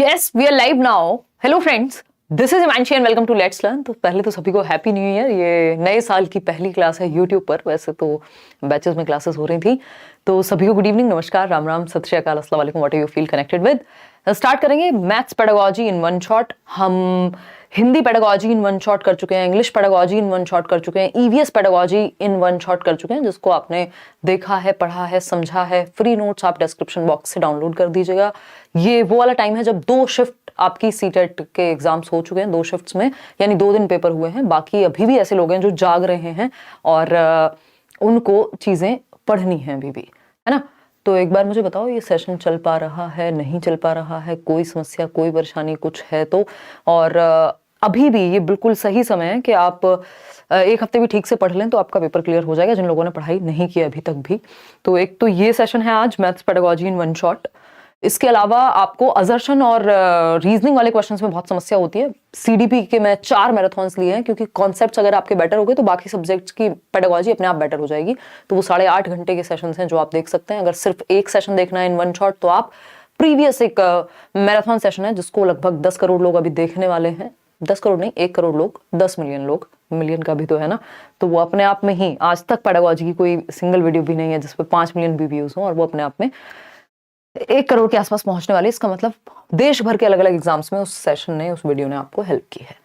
Yes, we are live now. Hello friends, this is Imanshi and welcome to Let's Learn। तो पहले तो सभी को हैप्पी न्यू ईयर। ये नए साल की पहली क्लास है यूट्यूब पर। वैसे तो बैचेस में क्लासेस हो रही थी, तो सभी को गुड इवनिंग, नमस्कार, राम राम, सत श्री अकाल, अस्सलाम वालेकुम, what you feel connected with. Start करेंगे maths pedagogy in one shot. हम Hindi pedagogy in one shot कर चुके हैं, English pedagogy in one shot कर चुके हैं, EVS pedagogy in one shot कर चुके हैं, जिसको आपने देखा है, पढ़ा है, समझा है। फ्री नोट्स आप डिस्क्रिप्शन बॉक्स से डाउनलोड कर दीजिएगा। ये वो वाला टाइम है जब 2 शिफ्ट आपकी सीटेट के एग्जाम्स हो चुके हैं, 2 शिफ्ट्स में, यानी 2 दिन पेपर हुए हैं। बाकी अभी भी ऐसे लोग हैं जो जाग रहे हैं और उनको चीजें पढ़नी है अभी भी, है ना। तो एक बार मुझे बताओ, ये सेशन चल पा रहा है, नहीं चल पा रहा है, कोई समस्या, कोई परेशानी कुछ है तो। और अभी भी ये बिल्कुल सही समय है कि आप एक हफ्ते भी ठीक से पढ़ लें तो आपका पेपर क्लियर हो जाएगा, जिन लोगों ने पढ़ाई नहीं की अभी तक भी। तो एक तो ये सेशन है आज, maths pedagogy in one shot. इसके अलावा आपको अजर्शन और रीजनिंग वाले क्वेश्चंस में बहुत समस्या होती है। सीडीपी के मैं 4 मैराथन्स लिए हैं, क्योंकि कॉन्सेप्ट्स अगर आपके बेटर हो गए तो बाकी सब्जेक्ट्स की पेडागोजी अपने आप बेटर हो जाएगी। तो वो 8.5 घंटे के सेशंस हैं जो आप देख सकते हैं। अगर सिर्फ एक सेशन देखना है इन वन शॉट, तो आप प्रीवियस एक मैराथन सेशन है जिसको लगभग 10 करोड़ लोग अभी देखने वाले हैं। 10 करोड़ नहीं, 1 करोड़ लोग, 10 मिलियन लोग, मिलियन का भी तो है ना। तो वो अपने आप में ही, आज तक पेडागोजी की कोई सिंगल वीडियो भी नहीं है जिसपे 5 मिलियन भी व्यूज हो, और वो अपने आप में 1 करोड़ के आसपास पहुंचने वाले। इसका मतलब देश भर के अलग अलग एग्जाम्स में उस सेशन ने, उस वीडियो ने आपको हेल्प की है।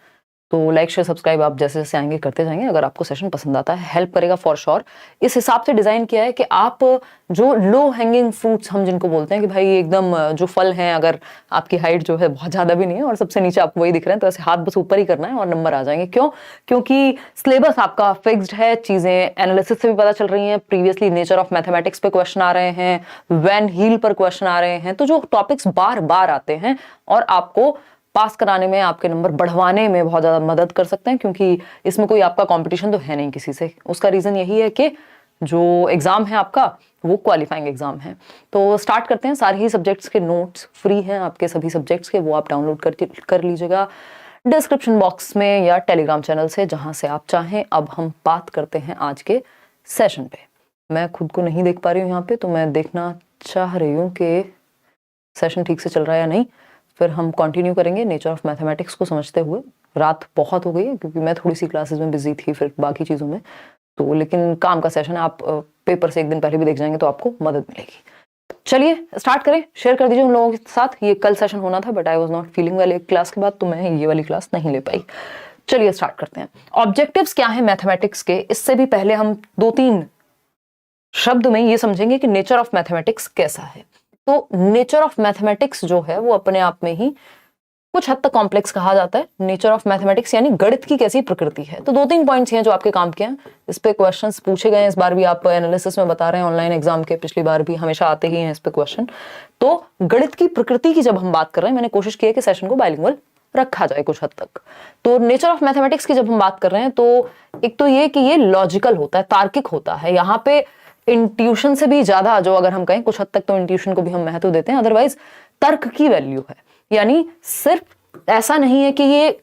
तो लाइक शेयर सब्सक्राइब आप जैसे जैसे आएंगे करते जाएंगे। अगर आपको सेशन पसंद आता है, हेल्प करेगा फॉर श्योर। इस हिसाब से डिजाइन किया है कि आप जो लो हैंगिंग फ्रूट्स हम जिनको बोलते हैं कि भाई एकदम जो फल हैं, अगर आपकी हाइट जो है बहुत ज्यादा भी नहीं है और सबसे नीचे आपको वही दिख रहे हैं, तो ऐसे हाथ बस ऊपर ही करना है और नंबर आ जाएंगे। क्यों? क्योंकि सिलेबस आपका फिक्स्ड है, चीजें एनालिसिस से भी पता चल रही हैं। प्रीवियसली नेचर ऑफ मैथमेटिक्स पे क्वेश्चन आ रहे हैं, वैन हील पर क्वेश्चन आ रहे हैं। तो जो टॉपिक्स बार बार आते हैं और आपको पास कराने में, आपके नंबर बढ़वाने में बहुत ज्यादा मदद कर सकते हैं, क्योंकि इसमें कोई आपका कंपटीशन तो है नहीं किसी से। उसका रीजन यही है कि जो एग्जाम है आपका वो क्वालिफाइंग एग्जाम है। तो स्टार्ट करते हैं। सारे ही सब्जेक्ट्स के नोट्स फ्री हैं आपके सभी सब्जेक्ट्स के, वो आप डाउनलोड कर लीजिएगा डिस्क्रिप्शन बॉक्स में या टेलीग्राम चैनल से, जहां से आप चाहें। अब हम बात करते हैं आज के सेशन पे। मैं खुद को नहीं देख पा रही हूँ यहाँ पे, तो मैं देखना चाह रही हूँ कि सेशन ठीक से चल रहा है या नहीं। फिर हम कंटिन्यू करेंगे नेचर ऑफ मैथमेटिक्स को समझते हुए। रात बहुत हो गई है क्योंकि मैं थोड़ी सी क्लासेस में बिजी थी, फिर बाकी चीज़ों में तो, लेकिन काम का सेशन है। आप पेपर से एक दिन पहले भी देख जाएंगे तो आपको मदद मिलेगी। चलिए स्टार्ट करें। शेयर कर दीजिए उन लोगों के साथ। ये कल सेशन होना था, but I was not feeling well एक क्लास के बाद, तो मैं ये वाली क्लास नहीं ले पाई। चलिए स्टार्ट करते हैं। ऑब्जेक्टिव्स क्या है मैथमेटिक्स के, इससे भी पहले हम 2-3 शब्द में ये समझेंगे कि नेचर ऑफ मैथमेटिक्स कैसा है। तो नेचर ऑफ मैथमेटिक्स जो है वो अपने आप में ही कुछ हद तक कॉम्प्लेक्स कहा जाता है। नेचर ऑफ मैथमेटिक्स यानी गणित की कैसी प्रकृति है। तो 2-3 पॉइंट्स हैं जो आपके काम के हैं। इस पे क्वेश्चंस पूछे गए हैं, इस बार भी आप एनालिसिस में बता रहे हैं ऑनलाइन एग्जाम के, पिछली बार भी हमेशा आते ही हैं इस पे क्वेश्चन। तो गणित की प्रकृति की जब हम बात कर रहे हैं, मैंने कोशिश की है कि सेशन को बाइलिंगुअल रखा जाए कुछ हद तक। तो नेचर ऑफ मैथमेटिक्स की जब हम बात कर रहे हैं, तो एक तो ये कि ये लॉजिकल होता है, तार्किक होता है। यहाँ पे इंट्यूशन से भी ज्यादा, जो अगर हम कहें कुछ हद तक तो इंट्यूशन को भी हम महत्व देते हैं, अदरवाइज तर्क की वैल्यू है। यानी सिर्फ ऐसा नहीं है कि ये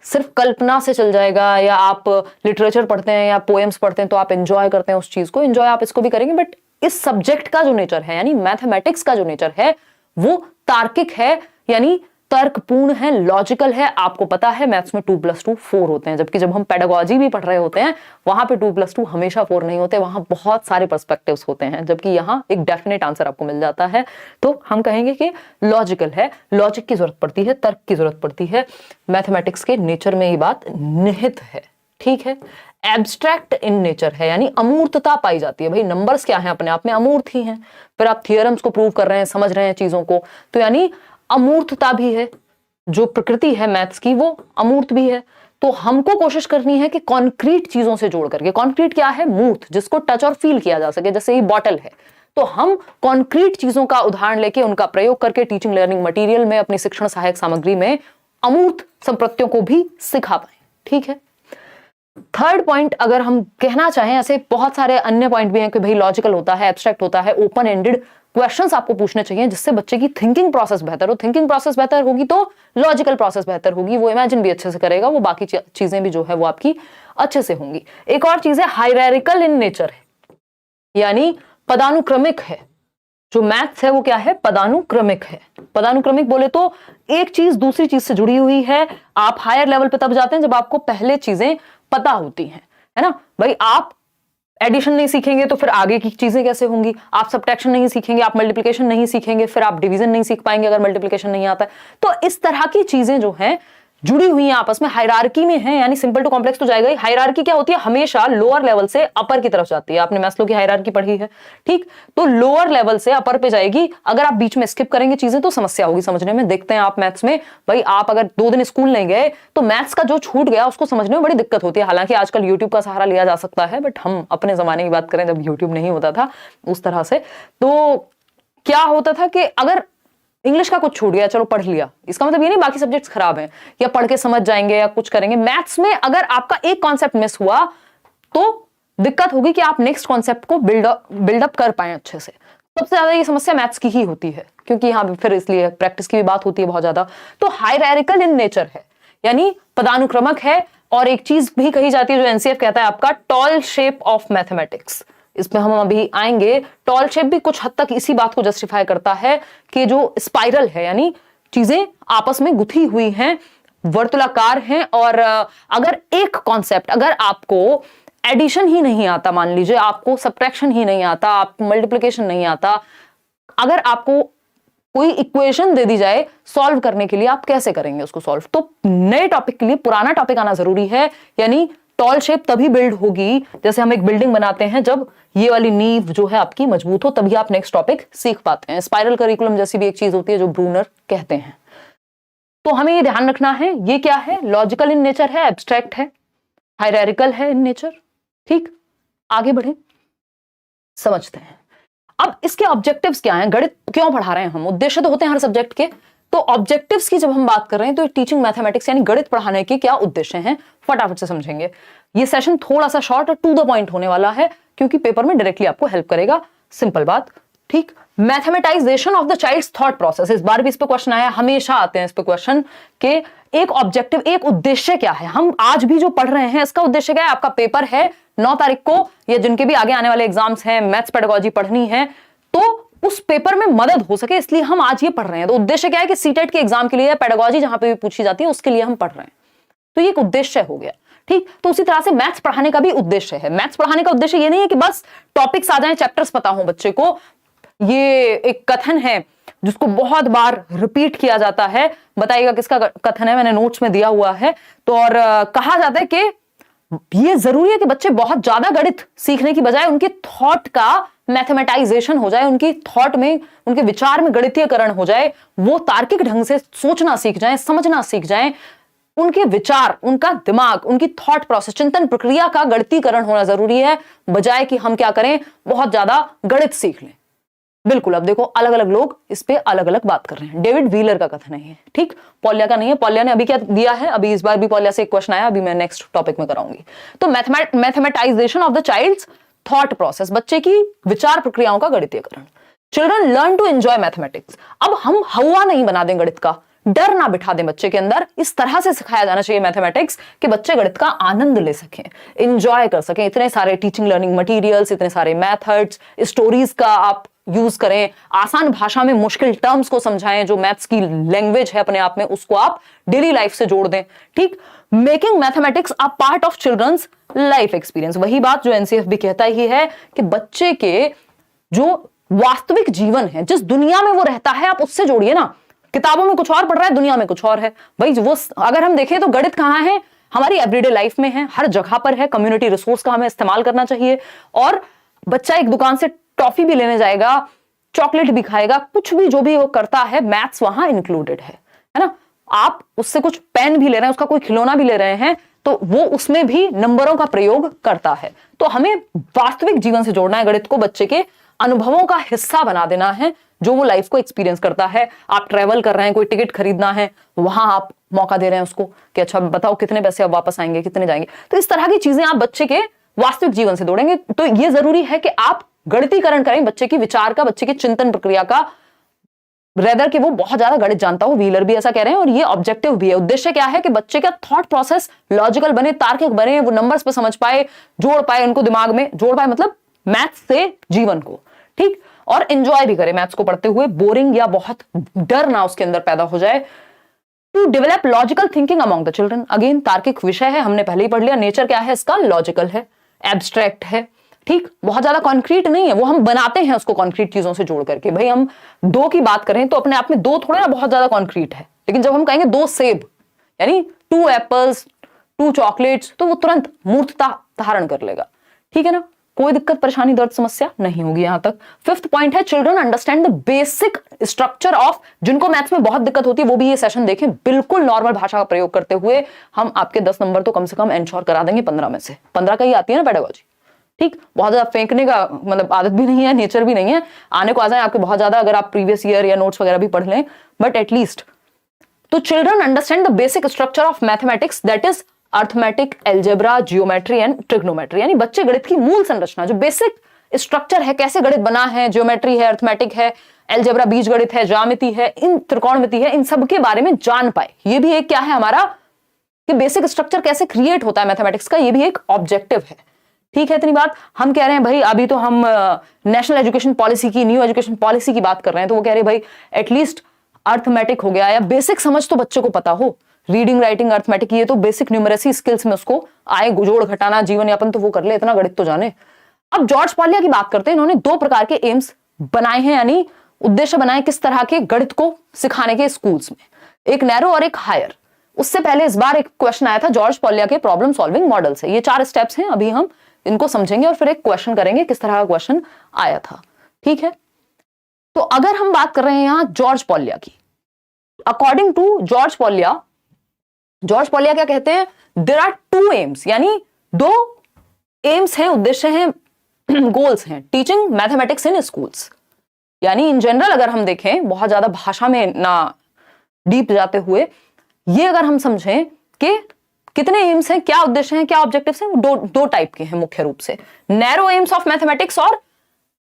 सिर्फ कल्पना से चल जाएगा, या आप लिटरेचर पढ़ते हैं या पोएम्स पढ़ते हैं तो आप एंजॉय करते हैं उस चीज को, एंजॉय आप इसको भी करेंगे, बट इस सब्जेक्ट का जो नेचर है, यानी मैथमेटिक्स का जो नेचर है, वो तार्किक है, यानी तर्कपूर्ण है, लॉजिकल है। आपको पता है मैथ्स में 2+2 4 होते हैं, जबकि जब हम पेडागोजी भी पढ़ रहे होते हैं वहां पे 2+2 हमेशा 4 नहीं होते, वहां बहुत सारे पर्सपेक्टिव्स होते हैं, जबकि यहाँ एक डेफिनेट आंसर आपको मिल जाता है। तो हम कहेंगे कि लॉजिकल है, लॉजिक की जरूरत पड़ती है, तर्क की जरूरत पड़ती है। मैथमेटिक्स के नेचर में ये बात निहित है, ठीक है। एब्स्ट्रैक्ट इन नेचर है, यानी अमूर्तता पाई जाती है। भाई नंबर्स क्या है, अपने आप में अमूर्त ही हैं। फिर आप थियरम्स को प्रूव कर रहे हैं, समझ रहे हैं चीजों को, तो यानी अमूर्तता भी है। जो प्रकृति है मैथ्स की वो अमूर्त भी है। तो हमको कोशिश करनी है कि कॉन्क्रीट चीजों से जोड़ करके, कॉन्क्रीट क्या है, मूर्त, जिसको टच और फील किया जा सके, जैसे ये बॉटल है, तो हम कॉन्क्रीट चीजों का उदाहरण लेके उनका प्रयोग करके टीचिंग लर्निंग मटेरियल में, अपनी शिक्षण सहायक सामग्री में अमूर्त संप्रत्यों को भी सिखा पाए, ठीक है। थर्ड पॉइंट अगर हम कहना चाहें, ऐसे बहुत सारे अन्य पॉइंट भी हैं कि भाई लॉजिकल होता है, एब्स्ट्रैक्ट होता है, ओपन एंडेड क्वेश्चंस आपको पूछने चाहिए जिससे बच्चे की थिंकिंग प्रोसेस बेहतर हो। थिंकिंग प्रोसेस बेहतर होगी तो लॉजिकल प्रोसेस बेहतर होगी, वो इमेजिन भी अच्छे से करेगा, वो बाकी चीजें भी जो है वो आपकी अच्छे से होंगी। एक और चीज है हायरार्किकल इन नेचर है, यानी पदानुक्रमिक है। जो मैथ्स है वो क्या है, पदानुक्रमिक है। पदानुक्रमिक बोले तो एक चीज दूसरी चीज से जुड़ी हुई है। आप हायर लेवल पे तब जाते हैं जब आपको पहले चीजें पता होती हैं, है ना भाई। आप एडिशन नहीं सीखेंगे तो फिर आगे की चीजें कैसे होंगी। आप सब्ट्रैक्शन नहीं सीखेंगे, आप मल्टीप्लिकेशन नहीं सीखेंगे, फिर आप डिवीजन नहीं सीख पाएंगे अगर मल्टीप्लिकेशन नहीं आता है। तो इस तरह की चीजें जो हैं जुड़ी हुई हैं आपस में, हायरार्की में है, यानी सिंपल टू कॉम्प्लेक्स तो जाएगा ही। हायरार्की क्या होती है, हमेशा लोअर लेवल से अपर की तरफ जाती है। आपने मैस्लो की हायरार्की पढ़ी है, ठीक। तो लोअर लेवल से अपर पे जाएगी। अगर आप बीच में स्किप करेंगे चीजें तो समस्या होगी समझने में। देखते हैं आप मैथ्स में, भाई आप अगर 2 दिन स्कूल नहीं गए तो मैथ्स का जो छूट गया उसको समझने में बड़ी दिक्कत होती है। हालांकि आजकल यूट्यूब का सहारा लिया जा सकता है, बट हम अपने जमाने की बात करें जब यूट्यूब नहीं होता था उस तरह से, तो क्या होता था कि अगर इंग्लिश का कुछ छूट गया, चलो पढ़ लिया, इसका मतलब ये नहीं बाकी सब्जेक्ट्स खराब हैं या पढ़ के समझ जाएंगे या कुछ करेंगे। मैथ्स में अगर आपका एक कॉन्सेप्ट मिस हुआ तो दिक्कत होगी कि आप नेक्स्ट कॉन्सेप्ट को बिल्डअप कर पाए अच्छे से। सबसे ज्यादा ये समस्या मैथ्स की ही होती है, क्योंकि यहाँ फिर इसलिए प्रैक्टिस की भी बात होती है बहुत ज्यादा। तो हायरार्किकल इन नेचर है, यानी पदानुक्रमक है। और एक चीज भी कही जाती है जो एनसीएफ कहता है आपका, टॉल शेप ऑफ मैथमेटिक्स। इसमें हम अभी आएंगे। टॉल शेप भी कुछ हद तक इसी बात को जस्टिफाई करता है कि जो स्पाइरल है, यानी चीजें आपस में गुथी हुई हैं, वर्तुलाकार हैं। और अगर एक कॉन्सेप्ट, अगर आपको एडिशन ही नहीं आता, मान लीजिए आपको सब्ट्रैक्शन ही नहीं आता, आपको मल्टीप्लिकेशन नहीं आता, अगर आपको कोई इक्वेशन दे दी जाए सॉल्व करने के लिए, आप कैसे करेंगे उसको सॉल्व। तो नए टॉपिक के लिए पुराना टॉपिक आना जरूरी है। यानी टॉल शेप तभी बिल्ड होगी, जैसे हम एक बिल्डिंग बनाते हैं, जब ये वाली नींव जो है आपकी मजबूत हो, तभी आप नेक्स्ट टॉपिक सीख पाते हैं। स्पाइरल करिकुलम जैसी भी एक चीज होती है जो ब्रूनर कहते हैं। तो हमें ये ध्यान रखना है, ये क्या है, लॉजिकल इन नेचर है, एब्स्ट्रैक्ट है, हायरार्किकल है इन नेचर, ठीक। आगे बढ़े, समझते हैं अब इसके ऑब्जेक्टिव्स क्या हैं, गणित क्यों पढ़ा रहे हैं हम। उद्देश्य तो होते हैं हर सब्जेक्ट के, तो ऑब्जेक्टिव्स की जब हम बात कर रहे हैं तो टीचिंग मैथमेटिक्स यानी गणित पढ़ाने के क्या उद्देश्य हैं, फटाफट से समझेंगे। ये सेशन थोड़ा सा शॉर्ट और टू द पॉइंट होने वाला है, क्योंकि पेपर में डायरेक्टली आपको हेल्प करेगा, सिंपल बात, ठीक। Mathematisation of the child's thought process, इस बार भी इस पे क्वेश्चन आया, हमेशा आते हैं इस पे क्वेश्चन के एक ऑब्जेक्टिव, एक उद्देश्य क्या है। हम आज भी जो पढ़ रहे हैं इसका उद्देश्य क्या है। आपका पेपर है 9 तारीख को, या जिनके भी आगे आने वाले एग्जाम्स हैं, मैथ्स पेडागोजी पढ़नी है, तो उस पेपर में मदद हो सके, इसलिए हम आज ये पढ़ रहे हैं। तो उद्देश्य क्या है कि सीटेट के एग्जाम के लिए पेडागोजी जहां पे भी पूछी जाती है उसके लिए हम पढ़ रहे हैं। तो ये एक उद्देश्य हो गया, ठीक। तो उसी तरह से मैथ्स पढ़ाने का भी उद्देश्य है। मैथ्स पढ़ाने का उद्देश्य ये नहीं है कि बस टॉपिक्स आ जाएं, चैप्टर्स पता हो बच्चे को। ये एक कथन है जिसको बहुत बार रिपीट किया जाता है, बताइएगा किसका कथन है, मैंने नोट्स में दिया हुआ है। तो और कहा जाता है कि ये जरूरी है कि बच्चे बहुत ज्यादा गणित सीखने की बजाय उनके थॉट का मैथमेटाइजेशन हो जाए, उनकी थॉट में, उनके विचार में गणितीयकरण हो जाए, वो तार्किक ढंग से सोचना सीख जाएं, समझना सीख जाएं, उनके विचार, उनका दिमाग, उनकी थॉट प्रोसेस, चिंतन प्रक्रिया का गणितीकरण होना जरूरी है, बजाय कि हम क्या करें, बहुत ज्यादा गणित सीख लें। बिल्कुल, अब देखो अलग अलग लोग इस पे अलग अलग बात कर रहे हैं। डेविड व्हीलर का कथन है, ठीक, पॉलिया का नहीं है। पॉलिया ने अभी क्या दिया है, अभी इस बार भी पॉलिया से एक क्वेश्चन आया, अभी मैं नेक्स्ट टॉपिक में कराऊंगी। तो mathematisation of the child's thought process, बच्चे की विचार प्रक्रियाओं का गणितीयकरण। Children learn to enjoy mathematics. अब हम हवा नहीं बना दें गणित का, डर ना बिठा दें बच्चे के अंदर, इस तरह से सिखाया जाना चाहिए मैथमेटिक्स कि बच्चे गणित का आनंद ले सकें, एंजॉय कर सकें। इतने सारे टीचिंग लर्निंग मटेरियल्स, इतने सारे मेथड्स, स्टोरीज का आप यूज करें, आसान भाषा में मुश्किल टर्म्स को समझाएं, जो मैथ्स की लैंग्वेज है अपने आप में उसको आप डेली लाइफ से जोड़ दें, ठीक। Making mathematics a part of children's life experience, वही बात जो एनसीएफ भी कहता ही है कि बच्चे के जो वास्तविक जीवन है, जिस दुनिया में वो रहता है, आप उससे जोड़िए ना। किताबों में कुछ और पढ़ रहा है, दुनिया में कुछ और है भाई। वो अगर हम देखें तो गणित कहाँ है, हमारी एवरीडे लाइफ में है, हर जगह पर है। कम्युनिटी रिसोर्स का हमें इस्तेमाल करना चाहिए। और बच्चा एक दुकान से टॉफी भी लेने जाएगा, चॉकलेट भी खाएगा, कुछ भी जो भी वो करता है, मैथ्स वहां इंक्लूडेड है ना। आप उससे कुछ पेन भी ले रहे हैं, उसका कोई खिलौना भी ले रहे हैं, तो वो उसमें भी नंबरों का प्रयोग करता है। तो हमें वास्तविक जीवन से जोड़ना है गणित को, बच्चे के अनुभवों का हिस्सा बना देना है, जो वो लाइफ को एक्सपीरियंस करता है। आप ट्रेवल कर रहे हैं, कोई टिकट खरीदना है, वहां आप मौका दे रहे हैं उसको कि अच्छा बताओ कितने पैसे अब वापस आएंगे, कितने जाएंगे। तो इस तरह की चीजें आप बच्चे के वास्तविक जीवन से जोड़ेंगे। तो ये जरूरी है कि आप गणितीकरण करें बच्चे की विचार का, बच्चे की चिंतन प्रक्रिया का, रेदर कि वो बहुत ज्यादा गणित जानता हो। व्हीलर भी ऐसा कह रहे हैं, और ये ऑब्जेक्टिव भी है। उद्देश्य क्या है कि बच्चे का थॉट प्रोसेस लॉजिकल बने, तार्किक बने, वो नंबर्स पे समझ पाए, जोड़ पाए, उनको दिमाग में जोड़ पाए, मतलब मैथ्स से जीवन को, ठीक। और एंजॉय भी करे मैथ्स को पढ़ते हुए, बोरिंग या बहुत डर ना उसके अंदर पैदा हो जाए। To develop logical thinking among the children, again तार्किक विषय है, हमने पहले ही पढ़ लिया। नेचर क्या है इसका, लॉजिकल है, एब्स्ट्रैक्ट है, ठीक, बहुत ज्यादा कॉन्क्रीट नहीं है, वो हम बनाते हैं उसको कॉन्क्रीट चीजों से जोड़ करके। भाई हम दो की बात करें तो अपने आप में दो थोड़ा ना बहुत ज्यादा कॉन्क्रीट है, लेकिन जब हम कहेंगे दो सेब यानी 2 एप्पल्स 2 चॉकलेट्स, तो वो तुरंत मूर्तता धारण कर लेगा, ठीक है ना, कोई दिक्कत परेशानी दर्द समस्या नहीं होगी यहां तक। 5th पॉइंट है children understand the basic structure of, जिनको मैथ्स में बहुत दिक्कत होती है वो भी ये सेशन देखें, बिल्कुल नॉर्मल भाषा का प्रयोग करते हुए हम आपके 10 नंबर तो कम से कम एंश्योर करा देंगे 15 में से। 15 का ही आती है ना पेडागोजी, ठीक, बहुत ज्यादा फेंकने का मतलब आदत भी नहीं है, नेचर भी नहीं है, आने को आ जाए आपके बहुत ज्यादा अगर आप प्रीवियस ईयर या नोट्स वगैरह भी पढ़ लें, बट एटलीस्ट तो children understand the basic structure of mathematics, that is arithmetic, algebra, geometry and trigonometry, यानी बच्चे गणित की मूल संरचना, जो बेसिक स्ट्रक्चर है, कैसे गणित बना है, जियोमेट्री है, अर्थमेटिक है, एल्जेब्रा बीज गणित है, ज्यामिति है, इन त्रिकोणमिति है, इन सब के बारे में जान पाए। ये भी एक क्या है हमारा कि बेसिक स्ट्रक्चर कैसे क्रिएट होता है मैथमेटिक्स का, ये भी एक ऑब्जेक्टिव है, ठीक है। इतनी बात हम कह रहे हैं भाई, अभी तो हम नेशनल एजुकेशन पॉलिसी की, न्यू एजुकेशन पॉलिसी की बात कर रहे हैं, तो वो कह रहे हैं भाई एटलीस्ट अर्थमेटिक हो गया या बेसिक समझ तो बच्चे को पता हो, रीडिंग राइटिंग अर्थमेटिक, ये तो बेसिक न्यूमरेसी स्किल्स में उसको आए, जोड़ घटाना जीवन यापन तो वो कर ले, इतना गणित तो जाने। अब जॉर्ज पॉलिया की बात करते हैं, इन्होंने 2 प्रकार के एम्स बनाए हैं, यानी उद्देश्य बनाए किस तरह के गणित को सिखाने के स्कूल्स में, एक नैरो और एक हायर। उससे पहले इस बार एक क्वेश्चन आया था जॉर्ज पॉलिया के प्रॉब्लम सॉल्विंग मॉडल से। ये 4 स्टेप्स हैं, अभी हम इनको समझेंगे और फिर एक क्वेश्चन करेंगे किस तरह का क्वेश्चन आया था, ठीक है। तो अगर हम बात कर रहे हैं यहां जॉर्ज पॉलिया की, अकॉर्डिंग टू जॉर्ज पॉलिया क्या कहते हैं, देयर आर 2 एम्स, यानी 2 एम्स हैं, उद्देश्य हैं, गोल्स हैं, टीचिंग मैथमेटिक्स इन स्कूल्स। यानी इन जनरल अगर हम देखें, बहुत ज्यादा भाषा में ना डीप जाते हुए, ये अगर हम समझें कि कितने एम्स हैं, क्या उद्देश्य हैं, क्या ऑब्जेक्टिव्स हैं, दो टाइप के हैं मुख्य रूप से, नैरो एम्स ऑफ मैथमेटिक्स और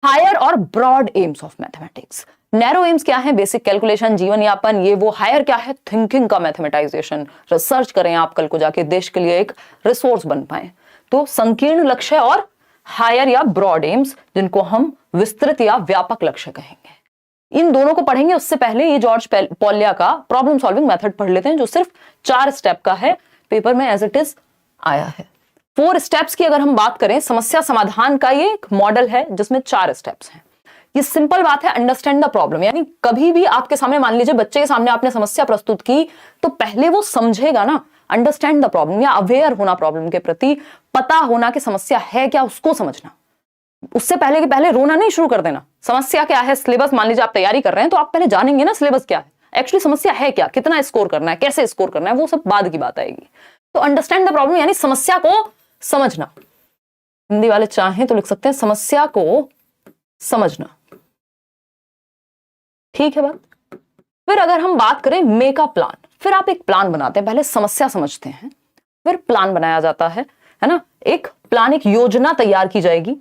हायर और broad aims of mathematics. Narrow aims क्या है, बेसिक कैलकुलेशन, जीवन यापन, ये वो। हायर क्या है, थिंकिंग का मैथमेटाइजेशन, रिसर्च करें आप कल को जाके देश के लिए एक रिसोर्स बन पाए। तो संकीर्ण लक्ष्य और हायर या ब्रॉड एम्स, जिनको हम विस्तृत या व्यापक लक्ष्य कहेंगे, इन दोनों को पढ़ेंगे। उससे पहले ये जॉर्ज पॉलिया का प्रॉब्लम सॉल्विंग मेथड पढ़ लेते हैं, जो सिर्फ 4 स्टेप का है, पेपर में एज इट इज आया है। 4 स्टेप्स की अगर हम बात करें, समस्या समाधान का ये एक मॉडल है जिसमें 4 स्टेप्स हैं। ये सिंपल बात है, अंडरस्टैंड द प्रॉब्लम, यानी कभी भी आपके सामने, मान लीजिए बच्चे के सामने आपने समस्या प्रस्तुत की, तो पहले वो समझेगा ना, अंडरस्टैंड द प्रॉब्लम, या अवेयर होना प्रॉब्लम के प्रति, पता होना कि समस्या है क्या, उसको समझना। उससे पहले के पहले रोना नहीं शुरू कर देना। समस्या क्या है, सिलेबस मान लीजिए आप तैयारी कर रहे हैं, तो आप पहले जानेंगे ना सिलेबस क्या है, एक्चुअली समस्या है क्या, कितना स्कोर करना है, कैसे स्कोर करना है, वो सब बाद की बात आएगी। तो अंडरस्टैंड द प्रॉब्लम यानी समस्या को समझना। हिंदी वाले चाहें तो लिख सकते हैं समस्या को समझना, ठीक है बात। फिर अगर हम बात करें मेक अ प्लान, फिर आप एक प्लान बनाते हैं, पहले समस्या समझते हैं, फिर प्लान बनाया जाता है ना, एक प्लान, एक योजना तैयार की जाएगी।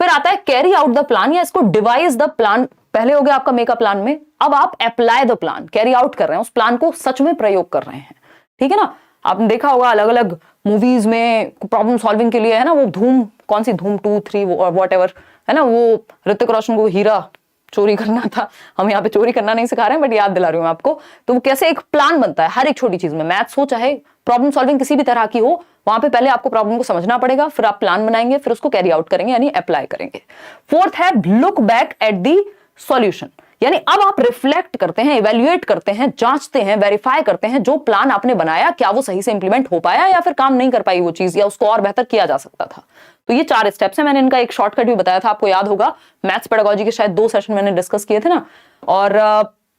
फिर आता है कैरी आउट द प्लान, या इसको डिवाइस द प्लान। पहले हो गया आपका मेक अ प्लान में, अब आप apply the plan, carry out कर रहे हैं, उस प्लान को सच में प्रयोग कर रहे हैं, ठीक है ना। आपने देखा होगा अलग अलग मूवीज में प्रॉब्लम सॉल्विंग के लिए, है ना, वो धूम, कौन सी धूम 2, 3 वॉट एवर, है ना, वो ऋतिक रोशन को हीरा चोरी करना था, हम यहाँ पे चोरी करना नहीं सिखा रहे हैं, बट याद दिला रही हूँ आपको। तो वो कैसे एक प्लान बनता है हर एक छोटी चीज में, मैथ्स हो चाहे प्रॉब्लम सॉल्विंग किसी भी तरह की हो, वहां पे पहले आपको प्रॉब्लम को समझना पड़ेगा, फिर आप प्लान बनाएंगे, फिर उसको कैरी आउट करेंगे, यानी अप्लाई करेंगे। 4th है look back at the solution, यानी अब आप रिफ्लेक्ट करते हैं, इवेल्युएट करते हैं, जांचते हैं, वेरीफाई करते हैं, जो प्लान आपने बनाया क्या वो सही से इंप्लीमेंट हो पाया, या फिर काम नहीं कर पाई वो चीज, या उसको और बेहतर किया जा सकता था। तो ये 4 स्टेप्स हैं। मैंने इनका एक शॉर्टकट भी बताया था, आपको याद होगा, मैथ्स पेडागोजी के शायद 2 सेशन मैंने डिस्कस किए थे ना। और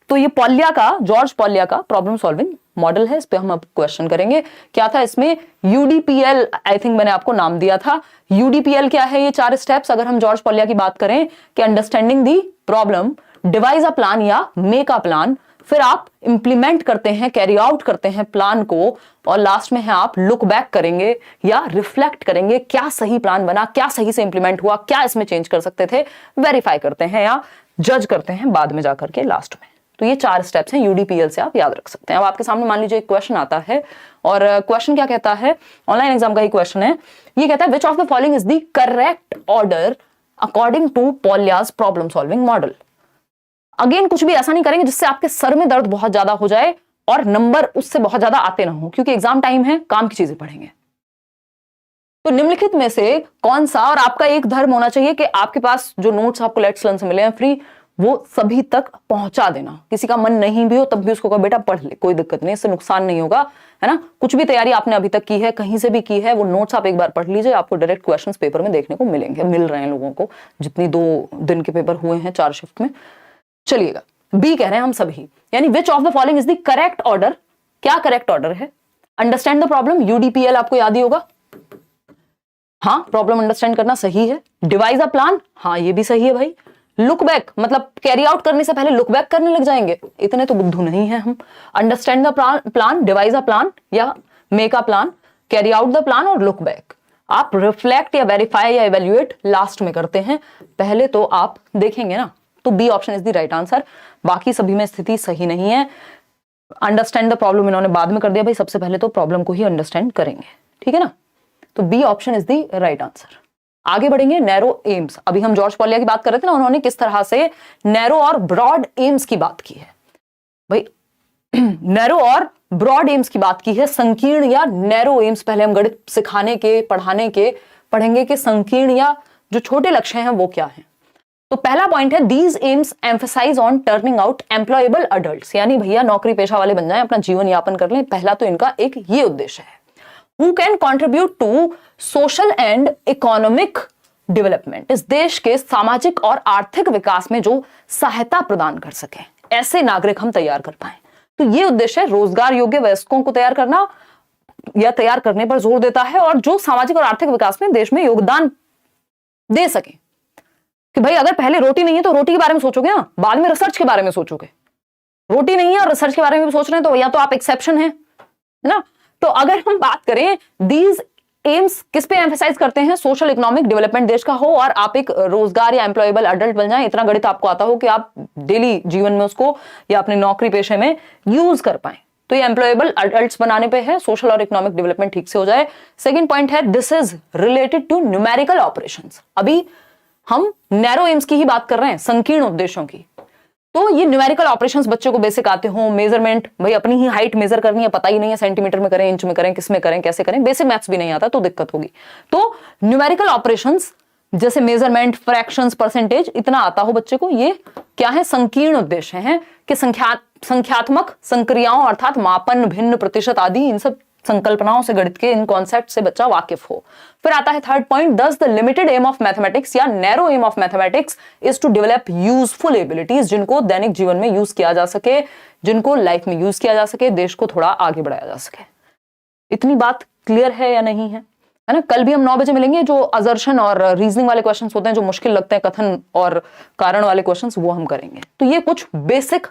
तो ये पॉलिया का, जॉर्ज पॉलिया का प्रॉब्लम सॉल्विंग मॉडल है, इस पे हम अब क्वेश्चन करेंगे। क्या था इसमें, यूडीपीएल आई थिंक मैंने आपको नाम दिया था। यूडीपीएल क्या है, ये 4 स्टेप्स अगर हम जॉर्ज पॉलिया की बात करें कि understanding the problem, device a plan या मेक अ प्लान, फिर आप इंप्लीमेंट करते हैं, कैरी आउट करते हैं प्लान को, और लास्ट में है आप लुक बैक करेंगे या रिफ्लेक्ट करेंगे, क्या सही प्लान बना, क्या सही से इंप्लीमेंट हुआ, क्या इसमें चेंज कर सकते थे, वेरीफाई करते हैं या जज करते हैं बाद में जाकर के लास्ट में। तो ये 4 स्टेप्स हैं, यूडीपीएल से आप याद रख सकते हैं। अब आपके सामने मान लीजिए एक क्वेश्चन आता है, और क्वेश्चन क्या कहता है, ऑनलाइन एग्जाम का ही क्वेश्चन है। ये कहता है which of the following is the correct order according to Polya's problem solving model. Again कुछ भी ऐसा नहीं करेंगे जिससे आपके सर में दर्द बहुत ज्यादा हो जाए और नंबर उससे बहुत ज्यादा आते ना हो, क्योंकि एग्जाम टाइम है, काम की चीजें पढ़ेंगे। तो निम्नलिखित में से कौन सा, और आपका एक धर्म होना चाहिए कि आपके पास जो नोट्स आपको लेट्स लर्न से मिले हैं फ्री, वो सभी तक पहुंचा देना। किसी का मन नहीं भी हो तब भी उसको कहो बेटा पढ़ ले, कोई दिक्कत नहीं, इससे नुकसान नहीं होगा, है ना। कुछ भी तैयारी आपने अभी तक की है, कहीं से भी की है, वो नोट्स आप एक बार पढ़ लीजिए, आपको डायरेक्ट क्वेश्चंस पेपर में देखने को मिलेंगे, मिल रहे हैं लोगों को, जितनी 2 दिन के पेपर हुए हैं 4 शिफ्ट में। चलिएगा, बी कह रहे हैं हम सभी, यानी विच of the following is the correct order. क्या करेक्ट ऑर्डर है? अंडरस्टैंड द प्रॉब्लम, यूडीपीएल आपको याद ही होगा, हाँ, प्रॉब्लम अंडरस्टैंड करना सही है। डिवाइस अ प्लान, हाँ ये भी सही है भाई। लुक बैक, मतलब कैरी आउट करने से पहले लुक बैक करने लग जाएंगे, इतने तो बुद्धू नहीं है हम। Understand the plan, devise a plan या make a plan, carry out the plan और लुक बैक। आप रिफ्लेक्ट या वेरीफाई या इवेल्युएट लास्ट में करते हैं, पहले तो आप देखेंगे ना। तो B option is the right answer. बाकी सभी में स्थिति सही नहीं है। अंडरस्टैंड द प्रॉब्लम इन्होंने बाद में कर दिया भाई, सबसे पहले तो प्रॉब्लम को ही अंडरस्टैंड करेंगे, ठीक है ना। तो B option is the right answer. आगे बढ़ेंगे, नैरो एम्स। अभी हम जॉर्ज पॉलिया की बात कर रहे थे ना, उन्होंने किस तरह से नैरो और ब्रॉड एम्स की बात की है भाई। नैरो और ब्रॉड एम्स की बात की है। संकीर्ण या नैरो एम्स, पहले हम गणित सिखाने के पढ़ाने के पढ़ेंगे कि संकीर्ण या जो छोटे लक्ष्य हैं वो क्या हैं। तो पहला पॉइंट है, these aims emphasise on turning out employable adults, यानी भैया नौकरी पेशा वाले बन जाएं, अपना जीवन यापन कर लें। पहला तो इनका एक ये उद्देश्य है। Who can contribute to social and economic development, इस देश के सामाजिक और आर्थिक विकास में जो सहायता प्रदान कर सके, ऐसे नागरिक हम तैयार कर पाए। तो ये उद्देश्य है, रोजगार योग्य वयस्कों को तैयार करना या तैयार करने पर जोर देता है, और जो सामाजिक और आर्थिक विकास में देश में योगदान दे सके। कि भाई अगर पहले रोटी नहीं है तो रोटी के बारे में सोचोगे ना, बाद में रिसर्च के बारे में सोचोगे। रोटी नहीं है और रिसर्च के बारे में भी सोच रहे हैं तो या तो आप एक्सेप्शन है ना। तो अगर हम बात करें, दीज एम्स किस पे एम्फसाइज करते हैं? सोशल इकोनॉमिक डेवलपमेंट देश का हो और आप एक रोजगार या एम्प्लॉयबल अडल्ट बन जाएं, इतना गणित आपको आता हो कि आप डेली जीवन में उसको या अपने नौकरी पेशे में यूज कर पाए। तो ये एम्प्लॉयबल अडल्ट्स बनाने पे है, सोशल और इकोनॉमिक डेवलपमेंट ठीक से हो जाए। सेकंड पॉइंट है, this is related to numerical operations. अभी हम नैरो एम्स की ही बात कर रहे हैं, संकीर्ण उद्देश्यों की। तो ये न्यूमेरिकल ऑपरेशंस बच्चे को बेसिक आते हो, मेजरमेंट, भाई अपनी ही हाइट मेजर करनी है, पता ही नहीं है सेंटीमीटर में करें, इंच में करें, किस में करें, कैसे करें, बेसिक मैथ्स भी नहीं आता तो दिक्कत होगी। तो न्यूमेरिकल ऑपरेशंस जैसे मेजरमेंट, फ्रैक्शंस, परसेंटेज, इतना आता हो बच्चे को, ये क्या है? संकीर्ण उद्देश्य है कि संख्यात्मक संक्रियाओं अर्थात मापन, भिन्न, प्रतिशत आदि, इन सब संकल्पनाओं से, गणित के इन कॉन्सेप्ट से बच्चा वाकिफ हो। फिर आता है third point, thus the limited aim of mathematics या narrow aim of mathematics is to develop useful abilities, जिनको दैनिक जीवन में यूज किया जा सके, जिनको लाइफ में यूज किया जा सके, देश को थोड़ा आगे बढ़ाया जा सके। इतनी बात क्लियर है या नहीं है? है ना। कल भी हम 9 बजे मिलेंगे, जो असर्शन और रीजनिंग वाले क्वेश्चंस होते हैं, जो मुश्किल लगते हैं, कथन और कारण वाले क्वेश्चंस, वो हम करेंगे। तो ये कुछ बेसिक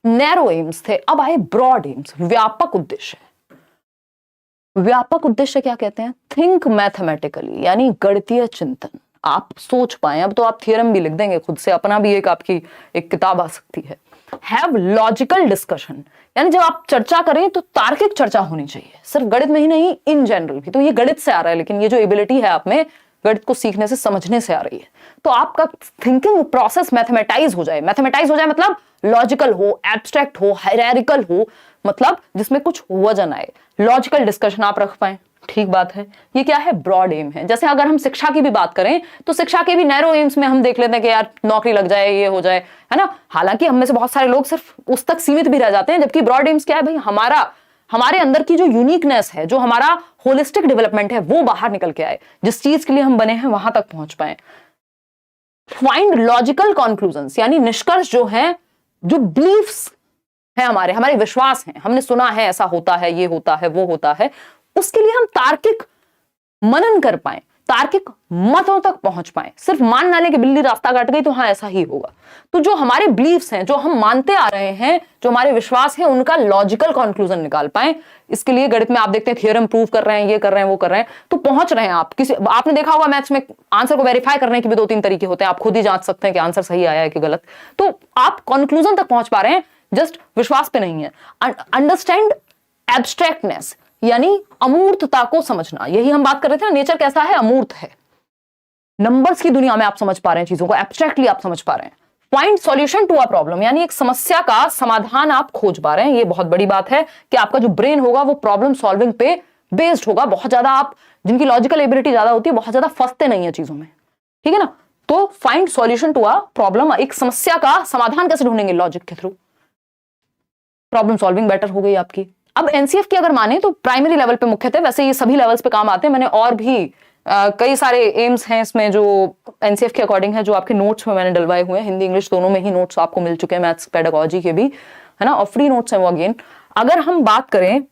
नैरो एम्स थे। अब आए ब्रॉड एम्स, व्यापक उद्देश्य। व्यापक उद्देश्य क्या कहते हैं? थिंक मैथमेटिकली, यानी गणितीय चिंतन, आप सोच पाए। अब तो आप थियरम भी लिख देंगे खुद से, अपना भी एक आपकी एक किताब आ सकती है। हैव लॉजिकल डिस्कशन, यानी जब आप चर्चा करें तो तार्किक चर्चा होनी चाहिए, सिर्फ गणित में ही नहीं, इन जनरल भी। तो ये गणित से आ रहा है, लेकिन ये जो एबिलिटी है आप में, गणित को सीखने से, समझने से आ रही है। तो आपका थिंकिंग प्रोसेस मैथमेटाइज हो जाए। मैथमेटाइज हो जाए मतलब लॉजिकल हो, एब्स्ट्रैक्ट हो, हायरार्किकल हो, मतलब जिसमें कुछ वजन आए। लॉजिकल डिस्कशन आप रख पाए, ठीक बात है। ये क्या है? ब्रॉड एम है। जैसे अगर हम शिक्षा की भी बात करें तो शिक्षा के भी नैरो एम्स में हम देख लेते हैं कि यार नौकरी लग जाए, ये हो जाए, है ना। हालांकि हम में से बहुत सारे लोग सिर्फ उस तक सीमित भी रह जाते हैं, जबकि ब्रॉड एम्स क्या है भाई? हमारे अंदर की जो यूनिकनेस है, जो हमारा होलिस्टिक डेवलपमेंट है, वो बाहर निकल के आए, जिस चीज के लिए हम बने हैं वहां तक पहुंच पाए। फाइंड लॉजिकल कंक्लूजन्स, यानी निष्कर्ष जो है, जो बिलीफ्स है, हमारे विश्वास हैं, हमने सुना है ऐसा होता है, ये होता है, वो होता है, उसके लिए हम तार्किक मनन कर पाए, तार्किक मतों तक पहुंच पाए। सिर्फ मान ना ले कि बिल्ली रास्ता काट गई तो हाँ ऐसा ही होगा। तो जो हमारे बिलीफ्स हैं, जो हम मानते आ रहे हैं, जो हमारे विश्वास है, उनका लॉजिकल कंक्लूजन निकाल पाए। इसके लिए गणित में आप देखते हैं थियरम प्रूव कर रहे हैं, ये कर रहे हैं, वो कर रहे हैं, तो पहुंच रहे हैं आप। आपने देखा होगा मैथ्स में आंसर को वेरीफाई करने के भी 2-3 तरीके होते हैं, आप खुद ही जांच सकते हैं कि आंसर सही आया है कि गलत। तो आप कंक्लूजन तक पहुंच पा रहे हैं, जस्ट विश्वास पे नहीं है। अंडरस्टैंड एब्स्ट्रैक्टनेस, यानी अमूर्तता को समझना। यही हम बात कर रहे थे ना, नेचर कैसा है? अमूर्त है। नंबर्स की दुनिया में आप समझ पा रहे हैं चीजों को, एब्स्ट्रैक्टली आप समझ पा रहे हैं। Find solution to a problem, यानी एक समस्या का समाधान आप खोज पा रहे हैं। ये बहुत बड़ी बात है कि आपका जो ब्रेन होगा वो प्रॉब्लम सॉल्विंग पे बेस्ड होगा। बहुत ज्यादा आप जिनकी लॉजिकल एबिलिटी ज्यादा होती है बहुत ज्यादा फंसते नहीं है चीजों में, ठीक है ना। तो find solution to a problem, एक समस्या का समाधान कैसे ढूंढेंगे, लॉजिक के थ्रू। प्रॉब्लम सॉल्विंग बेटर हो गई आपकी। अब एनसीएफ की अगर माने तो प्राइमरी लेवल पे मुख्यतः, वैसे ये सभी लेवल्स पे काम आते हैं। मैंने और भी कई सारे एम्स हैं इसमें जो एनसीएफ के अकॉर्डिंग है, जो आपके नोट्स में मैंने डलवाए हुए हैं। हिंदी इंग्लिश दोनों में ही नोट्स आपको मिल चुके हैं, मैथ्स पेडागोजी के भी, है ना, और फ्री नोट्स हैं वो अगेन। अगर हम बात करें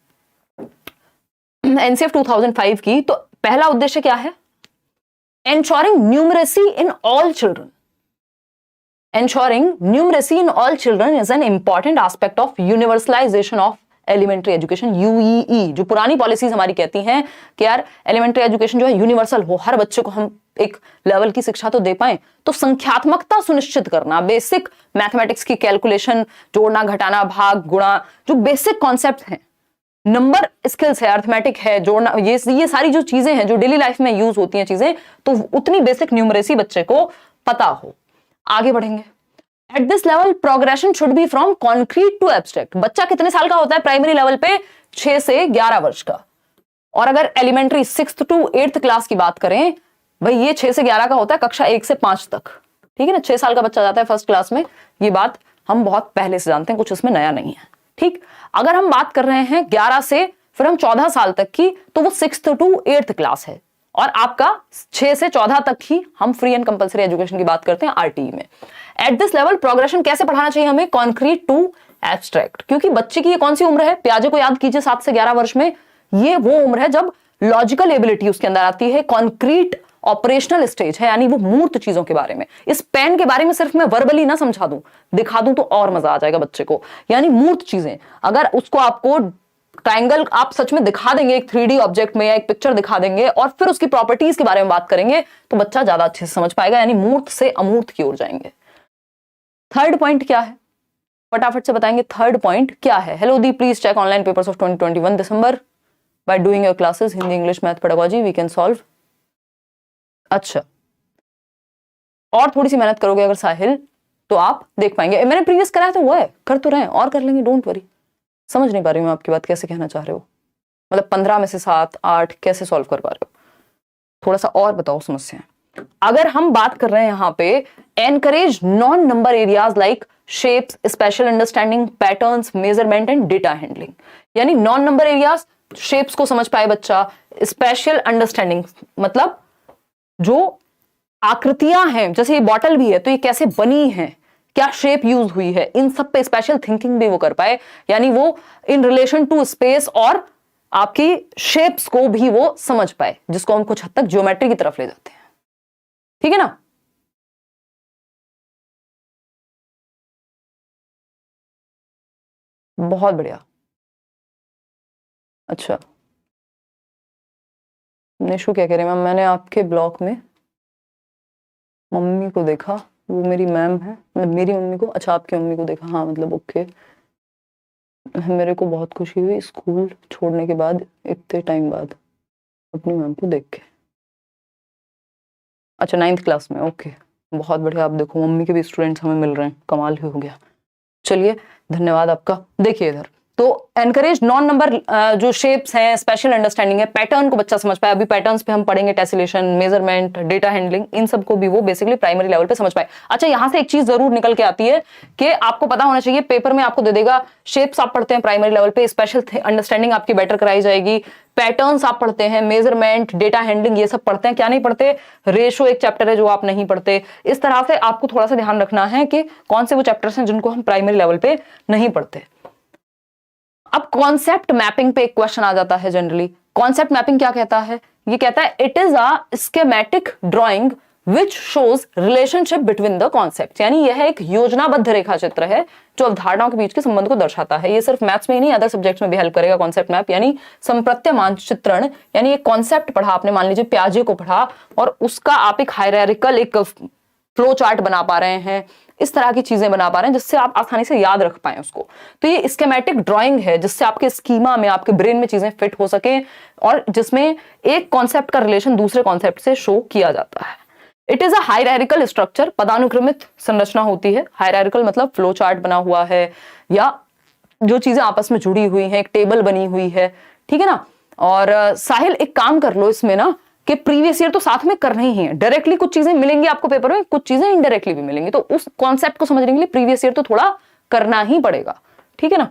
एनसीएफ 2005 की, तो पहला उद्देश्य क्या है, ensuring numeracy in all children. Ensuring numeracy in all children is an important aspect of universalization of elementary education, UEE. जो पुरानी पॉलिसीज हमारी कहती हैं कि यार एलिमेंट्री एजुकेशन जो है यूनिवर्सल हो, हर बच्चे को हम एक लेवल की शिक्षा तो दे पाएं। तो संख्यात्मकता सुनिश्चित करना, बेसिक मैथमेटिक्स की कैलकुलेशन, जोड़ना घटाना भाग गुणा, जो बेसिक कॉन्सेप्ट हैं, नंबर स्किल्स है, अर्थमेटिक है, जोड़ना, ये सारी जो चीजें हैं जो डेली लाइफ में यूज होती हैं चीजें, तो उतनी बेसिक न्यूमरेसी बच्चे को पता हो। आगे बढ़ेंगे। At this level progression should be from concrete to abstract. बच्चा कितने साल का होता है प्राइमरी लेवल पे, 6 से 11 वर्ष का। और अगर elementary 6th to 8th class की बात करें, भाई ये 6 से 11 का होता है, कक्षा 1 से 5 तक, ठीक है ना। 6 साल का बच्चा जाता है फर्स्ट क्लास में, ये बात हम बहुत पहले से जानते हैं, कुछ इसमें नया नहीं है, ठीक। अगर हम बात कर रहे हैं 11 से फिर हम 14 साल तक की, तो वो 6th to 8th क्लास है। और आपका 6 से 14 तक ही हम फ्री एंड कंपलसरी एजुकेशन की बात करते हैं आरटीई में। एट दिस लेवल प्रोग्रेशन कैसे पढ़ाना चाहिए हमें, कॉन्क्रीट टू एब्स्ट्रैक्ट। क्योंकि बच्चे की ये कौन सी उम्र है, प्याजे को याद कीजिए, 7 से 11 वर्ष में, ये वो उम्र है जब लॉजिकल एबिलिटी उसके अंदर आती है, कॉन्क्रीट ऑपरेशनल स्टेज है, यानी वो मूर्त चीजों के बारे में। इस पेन के बारे में सिर्फ मैं वर्बली ना समझा दूं, दिखा दूं तो और मजा आ जाएगा बच्चे को। यानी मूर्त चीजें, अगर उसको आपको ट्रायंगल आप सच में दिखा देंगे एक 3D ऑब्जेक्ट में, या एक पिक्चर दिखा देंगे और फिर उसकी प्रॉपर्टीज के बारे में बात करेंगे, तो बच्चा ज्यादा अच्छे से समझ पाएगा। यानी मूर्त से अमूर्त की ओर जाएंगे। थर्ड पॉइंट क्या है, फटाफट से बताएंगे थर्ड पॉइंट क्या है। हेलो दी, please check online papers of 2021 December by doing your classes Hindi English math pedagogy, we can solve. अच्छा, और थोड़ी सी मेहनत करोगे अगर साहिल, तो आप देख पाएंगे। मैंने प्रीवियस कराया तो वो है, कर तो रहे हैं, और कर लेंगे, डोंट वरी। समझ नहीं पा रही हूँ आपकी बात, कैसे कहना चाह रहे हो, मतलब 15 में से 7 8 कैसे सॉल्व कर पा रहे हो, थोड़ा सा और बताओ समस्या। अगर हम बात कर रहे हैं यहाँ पे, encourage non number areas like shapes, special understanding, patterns, measurement and data handling. यानी नॉन नंबर एरियाज, शेप्स को समझ पाए बच्चा, स्पेशल अंडरस्टैंडिंग मतलब जो आकृतियां हैं, जैसे ये बॉटल भी है तो ये कैसे बनी है, क्या शेप यूज हुई है, इन सब पे स्पेशल थिंकिंग भी वो कर पाए। यानी वो इन रिलेशन टू स्पेस और आपकी शेप्स को भी वो समझ पाए, जिसको हम कुछ हद तक ज्योमेट्री की तरफ ले जाते हैं, ठीक है ना। बहुत बढ़िया। अच्छा, निशु क्या कह रहे हैं मैम, मैंने आपके ब्लॉग में मम्मी को देखा, वो मेरी मैम है, मतलब मेरी मम्मी को, अच्छा आपकी मम्मी को देखा, हाँ मतलब ओके। मेरे को बहुत खुशी हुई स्कूल छोड़ने के बाद, इतने टाइम बाद अपनी मैम को देख के। अच्छा 9th क्लास में, ओके बहुत बढ़िया। आप देखो मम्मी के भी स्टूडेंट्स हमें मिल रहे हैं, कमाल ही हो गया। चलिए धन्यवाद आपका। देखिए इधर तो एनकरेज नॉन नंबर जो शेप्स हैं, स्पेशल अंडरस्टैंडिंग है, पैटर्न को बच्चा समझ पाए। अभी पैटर्न्स पे हम पढ़ेंगे, टेसिलेशन, मेजरमेंट, डेटा हैंडलिंग, इन सब को भी वो बेसिकली प्राइमरी लेवल पे समझ पाए। अच्छा यहां से एक चीज जरूर निकल के आती है कि आपको पता होना चाहिए, पेपर में आपको दे देगा शेप्स आप पढ़ते हैं प्राइमरी लेवल पे, स्पेशल अंडरस्टैंडिंग आपकी बेटर कराई जाएगी, पैटर्न्स आप पढ़ते हैं, मेजरमेंट, डेटा हैंडलिंग ये सब पढ़ते हैं, क्या नहीं पढ़ते, रेशो एक चैप्टर है जो आप नहीं पढ़ते। इस तरह से आपको थोड़ा सा ध्यान रखना है कि कौन से वो चैप्टर्स हैं जिनको हम प्राइमरी लेवल पे नहीं पढ़ते। अब कॉन्सेप्ट मैपिंग पे एक क्वेश्चन आ जाता है जनरली। कॉन्सेप्ट मैपिंग क्या कहता है, ये कहता है it is a schematic drawing which shows relationship between the concept. यानी यह एक योजनाबद्ध रेखा चित्र है जो अवधारणाओं के बीच के संबंध को दर्शाता है। ये सिर्फ मैथ्स में ही नहीं, अदर सब्जेक्ट्स में भी हेल्प करेगा कॉन्सेप्ट मैप, यानी संप्रत्य मानचित्रण। यानी एक कॉन्सेप्ट पढ़ा आपने, मान लीजिए प्याजे को पढ़ा, और उसका आप एक हायरार्किकल एक फ्लो चार्ट बना पा रहे हैं, इस तरह की चीजें बना पा रहे हैं जिससे आप आसानी से याद रख पाए उसको। तो ये स्कीमेटिक ड्राइंग है जिससे आपके स्कीमा में, आपके ब्रेन में चीजें फिट हो सके, और जिसमें एक कॉन्सेप्ट का रिलेशन दूसरे कॉन्सेप्ट से शो किया जाता है। It is a hierarchical structure, पदानुक्रमित संरचना होती है। हायरार्किकल मतलब फ्लो चार्ट बना हुआ है या जो चीजें आपस में जुड़ी हुई हैं, एक टेबल बनी हुई है, ठीक है ना। और साहिल एक काम कर लो इसमें ना कि प्रीवियस ईयर तो साथ में करना ही है, डायरेक्टली कुछ चीजें मिलेंगी आपको पेपर में, कुछ चीजें इनडायरेक्टली भी मिलेंगी, तो उस कॉन्सेप्ट को समझने के लिए प्रीवियस ईयर तो थोड़ा करना ही पड़ेगा, ठीक है ना।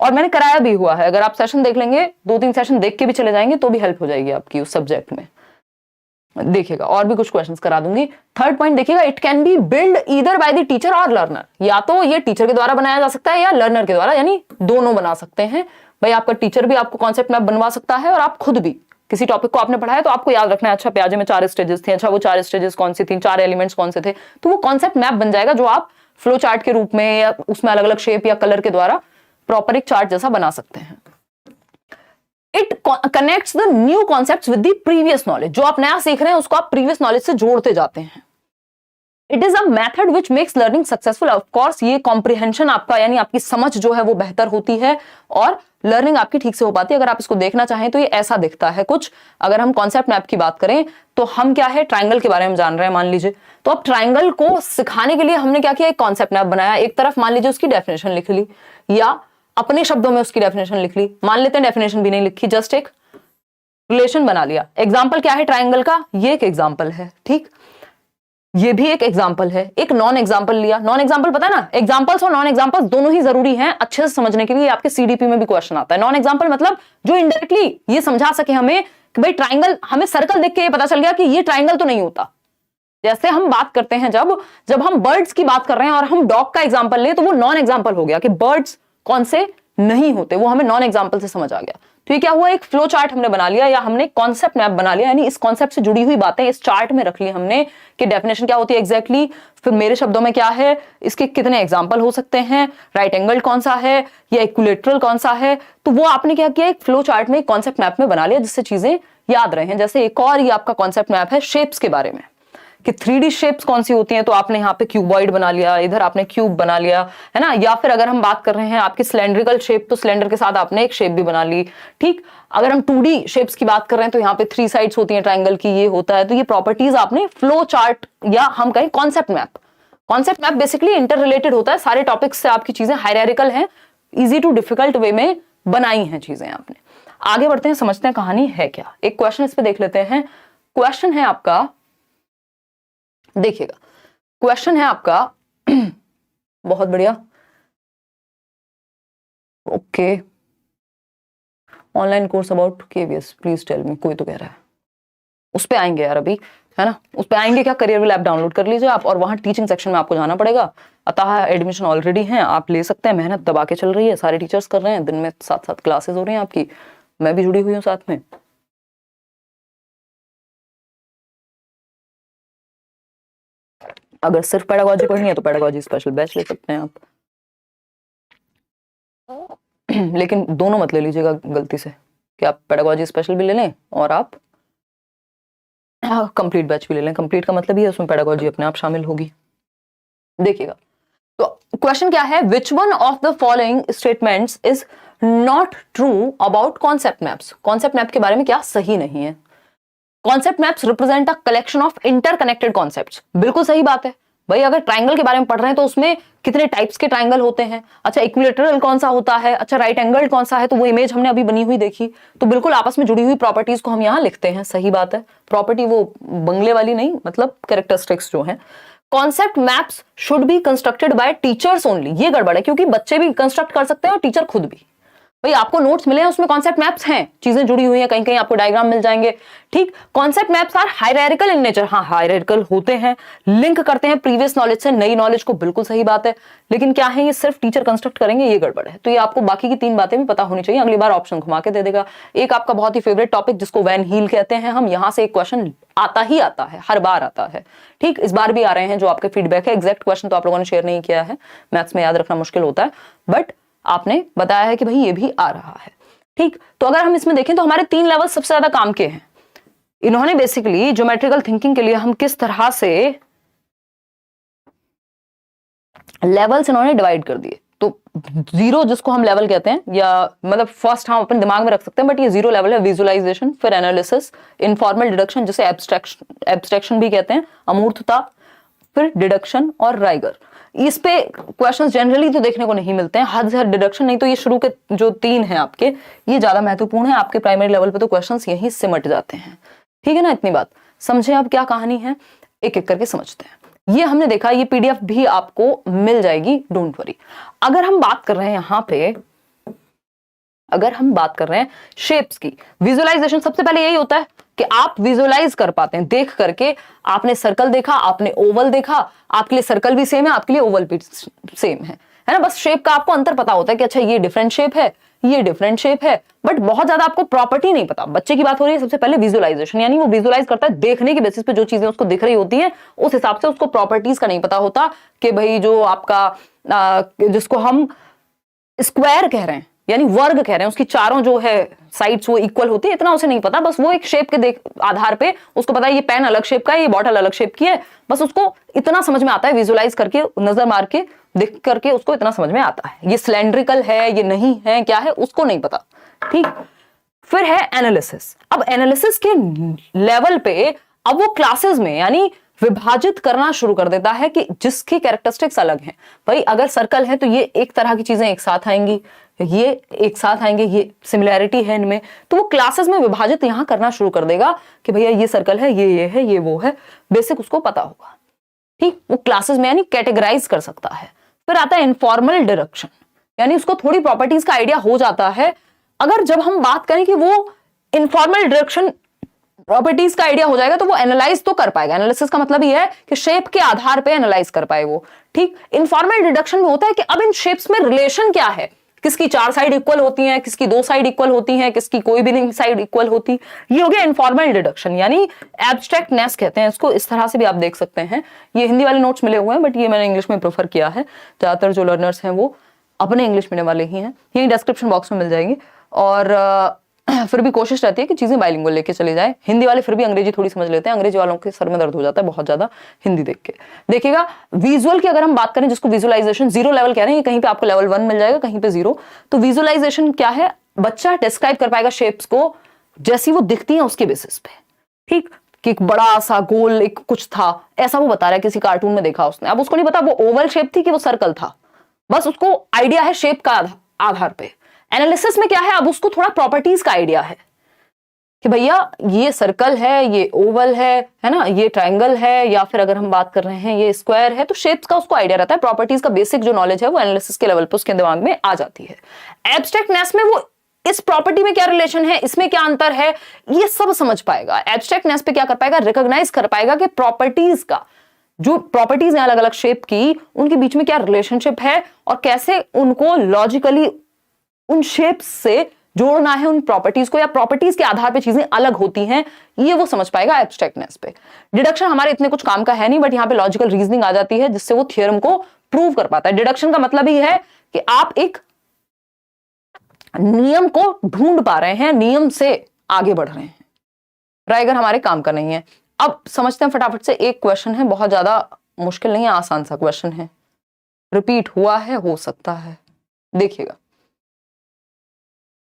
और मैंने कराया भी हुआ है, अगर आप सेशन देख लेंगे, 2-3 सेशन देख के भी चले जाएंगे तो भी हेल्प हो जाएगी आपकी उस सब्जेक्ट में। देखिएगा और भी कुछ क्वेश्चंस करा दूंगी। थर्ड पॉइंट देखिएगा, it can be build either by the teacher और लर्नर, या तो ये टीचर के द्वारा बनाया जा सकता है या लर्नर के द्वारा, यानी दोनों बना सकते हैं। भाई आपका टीचर भी आपको कॉन्सेप्ट मैप बनवा सकता है और आप खुद भी, किसी टॉपिक को आपने पढ़ा है तो आपको याद रखना है, अच्छा प्याजे में 4 स्टेजेस थे, अच्छा वो 4 स्टेजेस कौन सी थी, 4 एलिमेंट्स कौन से थे, तो वो कॉन्सेप्ट मैप बन जाएगा जो आप फ्लो चार्ट के रूप में या उसमें अलग अलग शेप या कलर के द्वारा प्रॉपर एक चार्ट जैसा बना सकते हैं। It connects the new concepts with the previous knowledge, जो आप नया सीख रहे हैं उसको आप प्रीवियस नॉलेज से जोड़ते जाते हैं। It is a method which makes learning successful, of course ये कॉम्प्रिहेंशन आपका यानी आपकी समझ जो है वो बेहतर होती है और लर्निंग आपकी ठीक से हो पाती है। अगर आप इसको देखना चाहें तो ये ऐसा दिखता है कुछ। अगर हम कॉन्सेप्ट मैप की बात करें तो हम क्या है, ट्राइंगल के बारे में जान रहे हैं मान लीजिए, तो अब ट्राइंगल को सिखाने के लिए हमने क्या किया, एक कॉन्सेप्ट मैप बनाया, एक तरफ मान लीजिए उसकी डेफिनेशन लिख ली या अपने शब्दों में उसकी डेफिनेशन लिख ली, मान लेते हैं डेफिनेशन भी नहीं लिखी, जस्ट एक रिलेशन बना लिया। एग्जाम्पल क्या है ट्राइंगल का, ये एक एग्जाम्पल है, ठीक, ये भी एक एग्जाम्पल है, एक नॉन एग्जाम्पल लिया। नॉन एग्जाम्पल पता है ना, एग्जाम्पल्स और नॉन एग्जाम्पल्स दोनों ही जरूरी हैं अच्छे से समझने के लिए, आपके सीडीपी में भी क्वेश्चन आता है। नॉन एग्जाम्पल मतलब जो इनडायरेक्टली ये समझा सके हमें कि भाई ट्राइंगल, हमें सर्कल देख के ये पता चल गया कि ये ट्राइंगल तो नहीं होता। जैसे हम बात करते हैं जब हम बर्ड्स की बात कर रहे हैं और हम डॉग का एग्जाम्पल ले तो वो नॉन एग्जाम्पल हो गया कि बर्ड्स कौन से नहीं होते, वो हमें नॉन एग्जाम्पल से समझ आ गया। तो ये क्या हुआ, एक फ्लो चार्ट हमने बना लिया या हमने कॉन्सेप्ट मैप बना लिया, यानी इस कॉन्सेप्ट से जुड़ी हुई बातें इस चार्ट में रख ली हमने कि डेफिनेशन क्या होती है एग्जैक्टली, फिर मेरे शब्दों में क्या है, इसके कितने एग्जाम्पल हो सकते हैं, राइट एंगल कौन सा है या इक्विलेटरल कौन सा है, तो वो आपने क्या किया, एक फ्लो चार्ट में कॉन्सेप्ट मैप में बना लिया जिससे चीजें याद रहे। जैसे एक और ये आपका कॉन्सेप्ट मैप है शेप्स के बारे में कि 3D शेप्स कौन सी होती हैं, तो आपने यहाँ पे क्यूबॉइड बना लिया, इधर आपने क्यूब बना लिया, है ना। या फिर अगर हम बात कर रहे हैं आपकी सिलेंड्रिकल शेप, तो सिलेंडर के साथ आपने एक शेप भी बना ली, ठीक। अगर हम 2D शेप्स की बात कर रहे हैं तो यहाँ पे 3 साइड्स होती हैं ट्राइंगल की, ये होता है। तो ये प्रॉपर्टीज आपने फ्लो चार्ट या हम कहें concept map basically inter related होता है, सारे टॉपिक्स से आपकी चीजें हायरार्किकल हैं, इजी टू डिफिकल्ट वे में बनाई हैं चीजें आपने। आगे बढ़ते हैं, समझते हैं कहानी है क्या। एक क्वेश्चन इस पे देख लेते हैं। क्वेश्चन है आपका, देखिएगा क्वेश्चन है आपका बहुत बढ़िया, okay, online course about KVS please tell me, कोई तो कह रहा है। उस पे आएंगे यार अभी, है ना, उस पे आएंगे क्या, करियर विल ऐप डाउनलोड कर लीजिए आप और वहां टीचिंग सेक्शन में आपको जाना पड़ेगा। अतः एडमिशन ऑलरेडी है, आप ले सकते हैं, मेहनत दबा के चल रही है, सारे टीचर्स कर रहे हैं, दिन में 7-7 क्लासेस हो रही हैं आपकी, मैं भी जुड़ी हुई हूँ साथ में। अगर सिर्फ पेडागोजी पढ़नी है तो पेडागोजी स्पेशल बैच ले सकते हैं आप, लेकिन दोनों मत ले लीजिएगा गलती से कि आप पेडागोजी स्पेशल भी ले लें और आप कंप्लीट बैच भी ले लें। कंप्लीट का मतलब ही है उसमें पेडागोजी अपने आप शामिल होगी। देखिएगा तो क्वेश्चन क्या है, which one of the following statements is not true about concept maps. Concept map के बारे में क्या सही नहीं है। Concept maps represent a collection of interconnected concepts, बिल्कुल सही बात है भाई। अगर ट्राइंगल के बारे में पढ़ रहे हैं तो उसमें कितने टाइप्स के ट्राइंगल होते हैं, अच्छा इक्विलेटरल कौन सा होता है, अच्छा राइट एंगल कौन सा है, तो वो इमेज हमने अभी बनी हुई देखी, तो बिल्कुल आपस में जुड़ी हुई प्रॉपर्टीज को हम यहाँ लिखते हैं, सही बात है। प्रॉपर्टी वो बंगले वाली नहीं, मतलब कैरेक्टरिस्टिक्स जो है। Concept maps should be constructed by teachers only, ये गड़बड़ है, क्योंकि बच्चे भी कंस्ट्रक्ट कर सकते हैं और टीचर खुद भी। भाई आपको नोट्स मिले हैं उसमें कॉन्सेप्ट मैप्स हैं, चीजें जुड़ी हुई हैं, कहीं कहीं आपको डायग्राम मिल जाएंगे, ठीक। Concept maps are hierarchical in nature, हाँ हायरार्किकल होते हैं, लिंक करते हैं प्रीवियस नॉलेज से नई नॉलेज को, बिल्कुल सही बात है। लेकिन क्या है, ये सिर्फ टीचर कंस्ट्रक्ट करेंगे, ये गड़बड़ है। तो ये आपको बाकी की 3 बातें भी पता होनी चाहिए, अगली बार ऑप्शन घुमा के दे देगा। एक आपका बहुत ही फेवरेट टॉपिक जिसको वैन हील कहते हैं हम, यहाँ से एक क्वेश्चन आता ही आता है, हर बार आता है, ठीक। इस बार भी आ रहे हैं जो आपके फीडबैक है। एग्जैक्ट क्वेश्चन तो आप लोगों ने शेयर नहीं किया है, मैथ्स में याद रखना मुश्किल होता है, बट आपने बताया है कि भाई ये भी आ रहा है, ठीक। तो अगर हम इसमें देखें तो हमारे 3 लेवल सबसे ज्यादा काम के हैं। इन्होंने बेसिकली ज्योमेट्रिकल थिंकिंग के लिए हम किस तरह से लेवल्स इन्होंने डिवाइड कर दिए, तो जीरो जिसको हम लेवल कहते हैं, या मतलब फर्स्ट हम अपने दिमाग में रख सकते हैं, बट ये जीरो लेवल है। विजुअलाइजेशन, फिर एनालिसिस, इनफॉर्मल डिडक्शन जिसे एब्स्ट्रैक्शन भी कहते हैं, अमूर्तता, फिर डिडक्शन और राइगर। इस पे क्वेश्चंस जनरली तो देखने को नहीं मिलते हैं, हद से हद डिडक्शन, नहीं तो ये शुरू के जो 3 हैं आपके, ये ज्यादा महत्वपूर्ण है। आपके प्राइमरी लेवल पे तो क्वेश्चंस यहीं सिमट जाते हैं। ठीक है ना, इतनी बात समझे। अब क्या कहानी है, एक एक करके समझते हैं। ये हमने देखा, ये पीडीएफ भी आपको मिल जाएगी, डोंट वरी। अगर हम बात कर रहे हैं यहां पे, अगर हम बात कर रहे हैं शेप्स की, विजुअलाइजेशन सबसे पहले यही होता है कि आप विजुअलाइज कर पाते हैं देख करके। आपने सर्कल देखा, आपने ओवल देखा, आपके लिए सर्कल भी सेम है, आपके लिए ओवल भी सेम है ना। बस शेप का आपको अंतर पता होता है कि अच्छा ये डिफरेंट शेप है, ये डिफरेंट शेप है, बट बहुत ज्यादा आपको प्रॉपर्टी नहीं पता। बच्चे की बात हो रही है सबसे पहले विजुअलाइजेशन, यानी वो विजुअलाइज करता है देखने के बेसिस पे, जो चीजें उसको दिख रही होती हैं उस हिसाब से, उसको प्रॉपर्टीज का नहीं पता होता कि भाई जो आपका जिसको हम स्क्वायर कह रहे हैं यानी वर्ग कह रहे हैं, उसकी चारों जो है साइड्स वो इक्वल होती है, इतना उसे नहीं पता। बस वो एक शेप के आधार पे उसको पता है ये पेन अलग शेप का है, ये बॉटल अलग शेप की है, बस उसको इतना समझ में आता है, विजुअलाइज करके, नजर मार के, देख करके उसको इतना समझ में आता है। ये सिलेंड्रिकल है, ये नहीं है, क्या है उसको नहीं पता। ठीक, फिर है एनालिसिस। अब एनालिसिस के लेवल पे अब वो क्लासेस में यानी विभाजित करना शुरू कर देता है कि जिसकी कैरेक्टरिस्टिक्स अलग हैं। भाई अगर सर्कल है तो ये एक तरह की चीजें एक साथ आएंगी, ये एक साथ आएंगे, ये सिमिलैरिटी है इनमें, तो वो क्लासेस में विभाजित यहां करना शुरू कर देगा कि भैया ये सर्कल है, ये है, ये वो है, बेसिक उसको पता होगा। ठीक, वो क्लासेस में यानी कैटेगराइज कर सकता है। फिर आता है इनफॉर्मल डिडक्शन, यानी उसको थोड़ी प्रॉपर्टीज का आइडिया हो जाता है। अगर जब हम बात करें कि वो इनफॉर्मल डिडक्शन प्रॉपर्टीज का आइडिया हो जाएगा तो वो एनालाइज तो कर पाएगा। एनालिसिस का मतलब ये है कि शेप के आधार पे एनालाइज कर पाए वो। ठीक, इनफॉर्मल डिडक्शन में होता है कि अब इन शेप्स में रिलेशन क्या है, किसकी 4 साइड इक्वल होती हैं, किसकी 2 साइड इक्वल होती हैं, किसकी कोई भी नहीं साइड इक्वल होती। ये हो गया इनफॉर्मल डिडक्शन, यानी एब्स्ट्रैक्टनेस कहते हैं इसको। इस तरह से भी आप देख सकते हैं। ये हिंदी वाले नोट्स मिले हुए हैं, बट ये मैंने इंग्लिश में प्रेफर किया है। ज्यादातर जो लर्नर्स हैं वो अपने इंग्लिश मीडियम वाले ही हैं, यही डिस्क्रिप्शन बॉक्स में मिल जाएंगे। और फिर भी कोशिश रहती है कि चीजें बाइलिंगुअल लेके चले जाए। हिंदी वाले फिर भी अंग्रेजी थोड़ी समझ लेते हैं, अंग्रेजी वालों के सर में दर्द हो जाता है बहुत ज्यादा हिंदी देख के। देखिएगा विजुअल की अगर हम बात करें, जिसको विजुअलाइजेशन जीरो लेवल कह रहे हैं, ये कहीं पे आपको लेवल 1 मिल जाएगा, कहीं पे 0। तो विजुअलाइजेशन क्या है, बच्चा डिस्क्राइब कर पाएगा शेप्स को जैसी वो दिखती है उसके बेसिस पे। ठीक, कि एक बड़ा सा गोल एक कुछ था, ऐसा वो बता रहा है, किसी कार्टून में देखा उसने। अब उसको नहीं पता वो ओवल शेप थी कि वो सर्कल था, बस उसको आइडिया है शेप का आधार पे। एनालिसिस में क्या है, अब उसको थोड़ा प्रॉपर्टीज का आइडिया है कि भैया ये सर्कल है, ये ओवल है ना, ये ट्रायंगल है, या फिर अगर हम बात कर रहे हैं ये स्क्वायर है, तो शेप्स का उसको आइडिया रहता है। प्रॉपर्टीज का बेसिक जो नॉलेज है वो एनालिसिस के लेवल पे उसके दिमाग में आ जाती है। एब्स्ट्रैक्टनेस में वो इस प्रॉपर्टी में क्या रिलेशन है, इसमें क्या अंतर है, ये सब समझ पाएगा। एब्स्ट्रैक्टनेस पे क्या कर पाएगा, रिकॉग्नाइज कर पाएगा कि प्रॉपर्टीज का, जो प्रॉपर्टीज हैं अलग अलग शेप की, उनके बीच में क्या रिलेशनशिप है और कैसे उनको लॉजिकली उन शेप्स से जोड़ना है उन प्रॉपर्टीज को, या प्रॉपर्टीज के आधार पे चीजें अलग होती हैं, ये वो समझ पाएगा एब्स्ट्रैक्टनेस पे। डिडक्शन हमारे इतने कुछ काम का है नहीं, बट यहां पे लॉजिकल रीजनिंग आ जाती है जिससे वो थ्योरम को प्रूव कर पाता है। डिडक्शन का मतलब ही है कि आप एक नियम को ढूंढ पा रहे हैं, नियम से आगे बढ़ रहे हैं। राइगर हमारे काम का नहीं है। अब समझते हैं फटाफट से। एक क्वेश्चन है, बहुत ज्यादा मुश्किल नहीं है, आसान सा क्वेश्चन है, रिपीट हुआ है, हो सकता है, देखिएगा।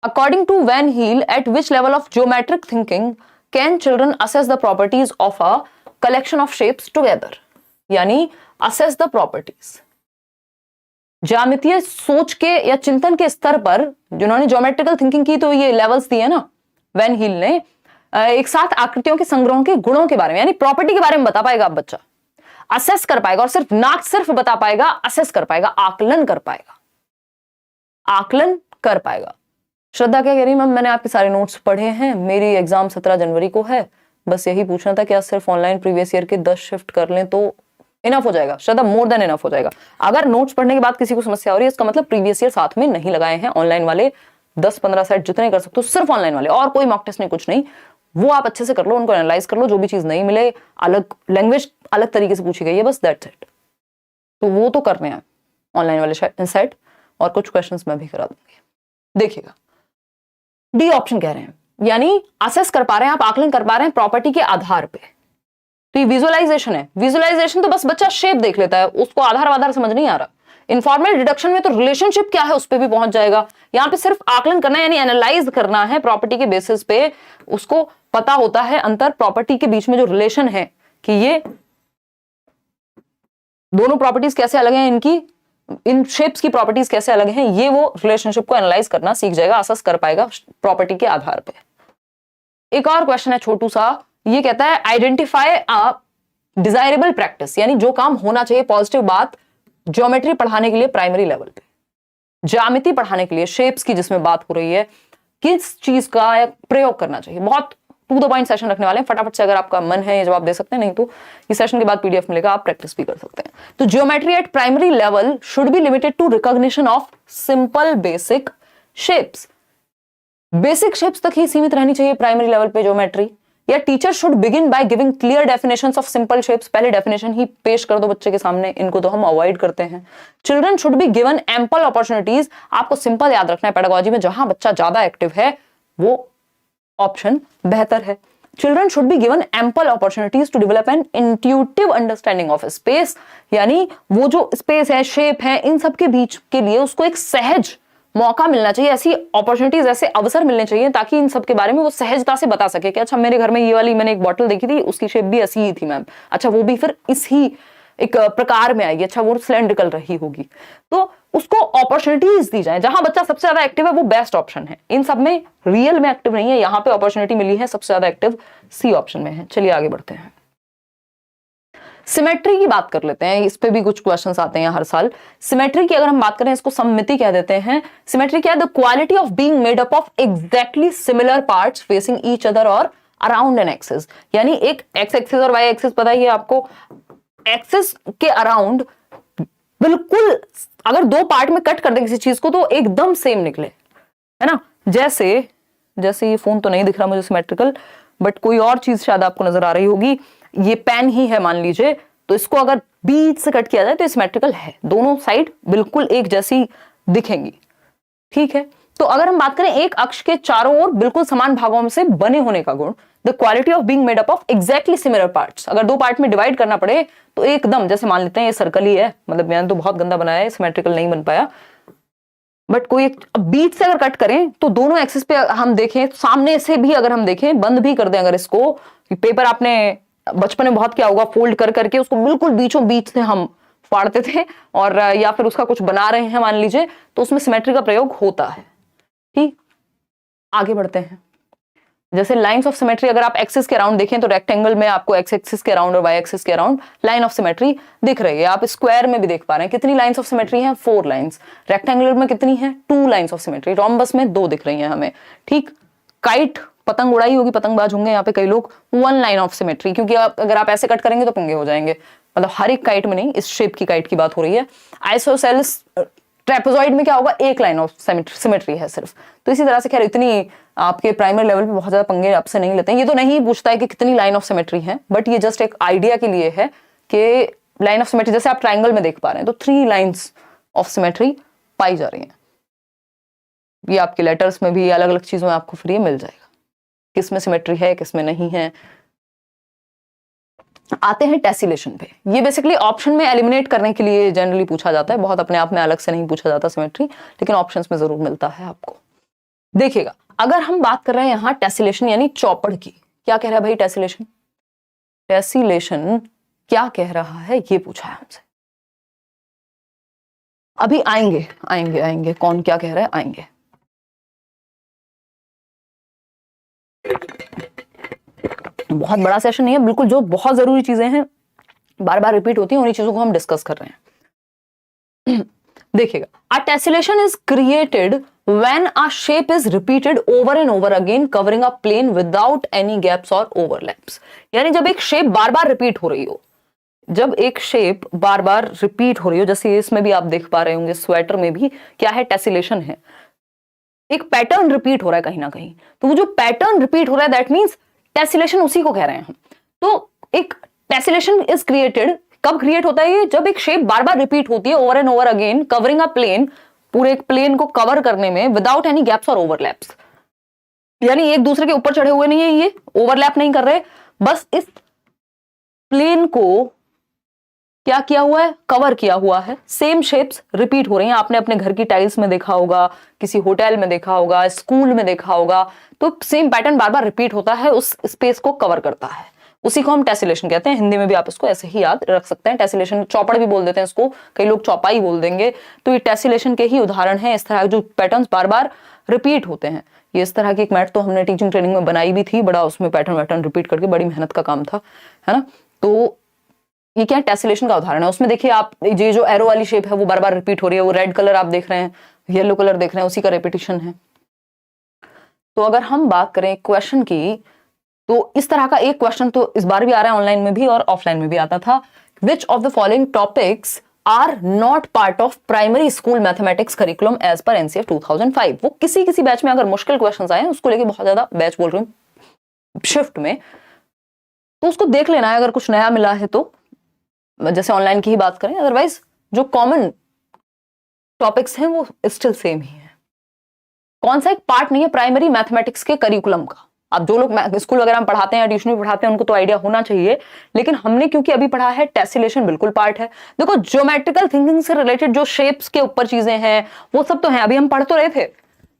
According to Van Heel, at which level of geometric thinking can children assess the properties of a collection of shapes together? यानी assess the properties. ज्यामितीय सोच के या चिंतन के स्तर पर जिन्होंने ज्योमेट्रिकल थिंकिंग की, तो ये लेवल्स दिए ना वैन हील ने, एक साथ आकृतियों के संग्रहों के गुणों के बारे में यानी प्रॉपर्टी के बारे में बता पाएगा। अब बच्चा असेस कर पाएगा, और सिर्फ ना सिर्फ बता पाएगा, असेस कर पाएगा, आकलन कर पाएगा, आकलन कर पाएगा। श्रद्धा क्या कह रही, मैम मैंने आपके सारे नोट्स पढ़े हैं, मेरी एग्जाम 17 जनवरी को है, बस यही पूछना था, क्या सिर्फ ऑनलाइन प्रीवियस ईयर के 10 शिफ्ट कर लें तो इनफ हो जाएगा? श्रद्धा, मोर देन इनफ हो जाएगा। अगर नोट्स पढ़ने के बाद किसी को समस्या हो रही है, इसका मतलब प्रीवियस ईयर साथ में नहीं लगाए हैं। ऑनलाइन वाले 10-15 सेट जितने कर सकते हो, सिर्फ ऑनलाइन वाले, और कोई मॉक टेस्ट नहीं, कुछ नहीं, वो आप अच्छे से कर लो, उनको एनालाइज कर लो, जो भी चीज नहीं मिले, अलग लैंग्वेज अलग तरीके से पूछी गई है, बस दैट्स इट। तो वो तो करने हैं ऑनलाइन वाले सेट, और कुछ क्वेश्चंस मैं भी करा दूंगी। देखिएगा डी ऑप्शन कह रहे हैं, यानी असेस कर पा रहे हैं आप, आकलन कर पा रहे हैं प्रॉपर्टी के आधार पे। तो ये विजुअलाइजेशन है। विजुअलाइजेशन तो बस बच्चा शेप देख लेता है, उसको आधार समझ नहीं आ रहा। इनफॉर्मल डिडक्शन में तो रिलेशनशिप क्या है उस पर भी पहुंच जाएगा। यहाँ पे सिर्फ आकलन करना है, यानी एनालाइज करना है प्रॉपर्टी के बेसिस पे, उसको पता होता है अंतर प्रॉपर्टी के बीच में जो रिलेशन है कि ये दोनों प्रॉपर्टीज कैसे अलग हैं, इनकी इन शेप्स की प्रॉपर्टीज कैसे अलग हैं, ये वो रिलेशनशिप को एनालाइज करना सीख जाएगा, असेस कर पाएगा प्रॉपर्टी के आधार पे। एक और क्वेश्चन है छोटू सा, ये कहता है आइडेंटिफाई अ डिजायरेबल प्रैक्टिस, यानी जो काम होना चाहिए पॉजिटिव बात ज्योमेट्री पढ़ाने के लिए प्राइमरी लेवल पे, ज्यामिति पढ़ाने के लिए शेप्स की जिसमें बात हो रही है, किस चीज का प्रयोग करना चाहिए। बहुत टू द पॉइंट सेशन रखने वाले हैं, फटाफट से अगर आपका मन है ये जवाब दे सकते हैं, नहीं तो इस सेशन के बाद पीडीएफ मिलेगा, आप प्रैक्टिस भी कर सकते हैं। तो geometry at primary level should be limited to recognition of simple basic shapes, basic shapes तक ही सीमित रहनी चाहिए प्राइमरी लेवल पे ज्योमेट्री, या teacher should begin by giving clear definitions of simple shapes, पहले डेफिनेशन ही पेश कर दो बच्चे के सामने, इनको तो हम अवॉइड करते हैं। Children should be given ample opportunities, आपको सिंपल याद रखना है पेडागोजी में, जहां बच्चा ज्यादा एक्टिव है वो ऑप्शन बेहतर है। Children should be given ample opportunities to develop an intuitive understanding of space, यानी वो जो स्पेस है, शेप है, इन सब के बीच के लिए उसको एक सहज मौका मिलना चाहिए, ऐसी अपॉर्चुनिटीज, ऐसे अवसर मिलने चाहिए ताकि इन सब के बारे में वो सहजता से बता सके कि अच्छा मेरे घर में ये वाली मैंने एक बॉटल देखी थी, उसकी शेप भी ऐसी ही थी मैम, अच्छा वो भी फिर इस ही एक प्रकार में आएगी, अच्छा वो सिलेंड्रिकल रही होगी। तो उसको अपॉर्चुनिटीज दी जाए, जहां बच्चा सबसे ज्यादा एक्टिव है वो बेस्ट ऑप्शन है। इन सब में रियल में एक्टिव नहीं है, यहां पे अपॉर्चुनिटी मिली है, सबसे ज्यादा एक्टिव सी ऑप्शन में है। चलिए आगे बढ़ते हैं, सिमेट्री की बात कर लेते हैं, इस पे भी कुछ क्वेश्चंस आते हैं हर साल। सिमेट्री की अगर हम बात करें, इसको सममिति कह देते हैं। सिमेट्री क्या है? The quality of being made up of exactly similar parts facing each other और अराउंड एन एक्सिस, यानी एक एक्स एक्सिस और वाई एक्सिस पता ही है आपको, एक्सिस के अराउंड बिल्कुल अगर दो पार्ट में कट कर दे किसी चीज को तो एकदम सेम निकले, है ना। जैसे ये फोन तो नहीं दिख रहा मुझे सिमेट्रिकल, बट कोई और चीज शायद आपको नजर आ रही होगी, ये पेन ही है मान लीजिए, तो इसको अगर बीच से कट किया जाए तो सिमेट्रिकल है, दोनों साइड बिल्कुल एक जैसी दिखेंगी, ठीक है। तो अगर हम बात करें एक अक्ष के चारों ओर बिल्कुल समान भागों से बने होने का गुण, the quality of being made up of exactly similar parts, अगर दो पार्ट में डिवाइड करना पड़े तो एकदम, जैसे मान लेते हैं ये सर्कल ही है, मतलब मैंने तो बहुत गंदा बनाया है, सिमेट्रिकल नहीं बन पाया, बट कोई एक बीच से अगर कट करें तो दोनों एक्सिस पे हम देखें, सामने से भी अगर हम देखें, बंद भी कर दें अगर इसको, पेपर आपने बचपन में बहुत क्या होगा, फोल्ड कर करके उसको बिल्कुल बीचों बीच से हम फाड़ते थे, और या फिर उसका कुछ बना रहे हैं मान लीजिए, तो उसमें सिमेट्री का प्रयोग होता है। ठीक, आगे बढ़ते हैं। जैसे लाइंस ऑफ सिमेट्री अगर आप एक्सिस के अराउंड देखें तो रेक्टेंगल में आपको एक्स एक्सिस के अराउंड और वाई एक्सिस के अराउंड लाइन ऑफ सिमेट्री दिख रही है। आप स्क्वायर में भी देख पा रहे हैं कितनी लाइंस ऑफ सिमेट्री हैं, 4 लाइंस। रेक्टेंगुलर में कितनी है, 2 लाइंस ऑफ सिमेट्री। रोम्बस में 2 दिख रही हैं हमें। ठीक, काइट पतंग उड़ाई होगी, पतंगबाज होंगे यहाँ पे कई लोग, 1 लाइन ऑफ सिमेट्री, क्योंकि अगर आप ऐसे कट करेंगे तो पंगे हो जाएंगे, मतलब हर एक काइट में नहीं, इस शेप की काइट की बात हो रही है। आइसोसेल्स ट्रेपेजॉइड में क्या होगा, 1 लाइन ऑफ सिमेट्री है सिर्फ। तो इसी तरह से खैर इतनी आपके प्राइमरी लेवल पे बहुत ज्यादा पंगे आपसे नहीं लेते हैं। ये तो नहीं पूछता है कि कितनी लाइन ऑफ सिमेट्री है, बट ये जस्ट एक आइडिया के लिए है कि लाइन ऑफ सिमेट्री, जैसे आप ट्राइंगल में देख पा रहे हैं तो 3 लाइंस ऑफ सिमेट्री पाई जा रही हैं। ये आपके लेटर्स में भी अलग अलग चीजों में आपको फ्री मिल जाएगा, किस में सिमेट्री है किस में नहीं है। आते हैं टेसिलेशन पे। ये बेसिकली ऑप्शन में एलिमिनेट करने के लिए जनरली पूछा जाता है, बहुत अपने आप में अलग से नहीं पूछा जाता सिमेट्री, लेकिन ऑप्शंस में जरूर मिलता है आपको। देखिएगा, अगर हम बात कर रहे हैं यहाँ टेसिलेशन यानी चौपड़ की, क्या कह रहा है भाई टेसिलेशन? टेसिलेशन क्या कह रहा है ये पूछा है हमसे। अभी आएंगे कौन क्या कह रहा है, आएंगे। बहुत बड़ा सेशन नहीं है, बिल्कुल जो बहुत जरूरी चीजें हैं बार बार रिपीट होती हैं उन्हीं चीजों को हम डिस्कस कर रहे हैं। देखिएगा, a tessellation is created when a shape is repeated over and over again covering a plane without any gaps और ओवरलैप्स। यानी जब एक शेप बार बार रिपीट हो रही हो, जब एक शेप बार बार रिपीट हो रही हो, जैसे इसमें भी आप देख पा रहे होंगे, स्वेटर में भी क्या है, टेसिलेशन है, एक पैटर्न रिपीट हो रहा है कहीं ना कहीं। तो वो जो पैटर्न रिपीट हो रहा है दैट मींस टेसिलेशन, उसी को कह रहे हैं हम। तो एक टेसिलेशन इज क्रिएटेड, कब क्रिएट होता है ये, जब एक शेप बार बार रिपीट होती है over and over again covering a plane, पूरे एक प्लेन को कवर करने में, विदाउट एनी गैप्स और ओवरलैप्स। यानी एक दूसरे के ऊपर चढ़े हुए नहीं है, ये ओवरलैप नहीं कर रहे, बस इस प्लेन को क्या किया हुआ है, कवर किया हुआ है, सेम शेप्स रिपीट हो रही हैं। आपने अपने घर की टाइल्स में देखा होगा, किसी होटल में देखा होगा, स्कूल में देखा होगा, तो सेम पैटर्न बार बार रिपीट होता है, उस स्पेस को कवर करता है। उसी को हम टेसिलेशन कहते हैं। हिंदी में भी आप इसको ऐसे ही याद रख सकते हैं, टेसिलेशन। चौपड़ भी बोल देते हैं इसको, कई लोग चौपाई बोल देंगे। तो ये टेसिलेशन के ही उदाहरण है, इस तरह जो पैटर्न्स बार बार रिपीट होते हैं। ये इस तरह की एक मैट तो हमने टीचिंग ट्रेनिंग में बनाई भी थी, बड़ा उसमें पैटर्न रिपीट करके, बड़ी मेहनत का काम था, है ना। तो ये क्या टेसिलेशन का उदाहरण है। उसमें देखिए आप, ये जो एरो वाली शेप है वो बार बार रिपीट हो रही है, वो रेड कलर आप देख रहे हैं, येलो कलर देख रहे हैं, उसी का रेपिटेशन है। तो अगर हम बात करें क्वेश्चन की, तो इस तरह का एक क्वेश्चन तो इस बार भी आ रहा है, ऑनलाइन में भी और ऑफलाइन में भी आता था। Which of the following topics are not part of primary school mathematics curriculum as per NCF 2005। वो किसी किसी बैच में अगर मुश्किल क्वेश्चंस आए, उसको लेके बहुत ज्यादा बैच बोल रही हूँ शिफ्ट में, तो उसको देख लेना है अगर कुछ नया मिला है तो, जैसे ऑनलाइन की ही बात करें। अदरवाइज जो कॉमन टॉपिक्स हैं वो स्टिल सेम ही है। कौन सा एक पार्ट नहीं है प्राइमरी मैथमेटिक्स के करिकुलम का। अब जो लोग स्कूल वगैरह में पढ़ाते हैं, ट्यूशन में पढ़ाते हैं, उनको तो आइडिया होना चाहिए, लेकिन हमने क्योंकि अभी पढ़ा है, टेसिलेशन बिल्कुल पार्ट है। देखो ज्योमेट्रिकल थिंकिंग से रिलेटेड जो शेप्स के ऊपर चीजें हैं वो सब तो हैं, अभी हम पढ़ तो रहे थे।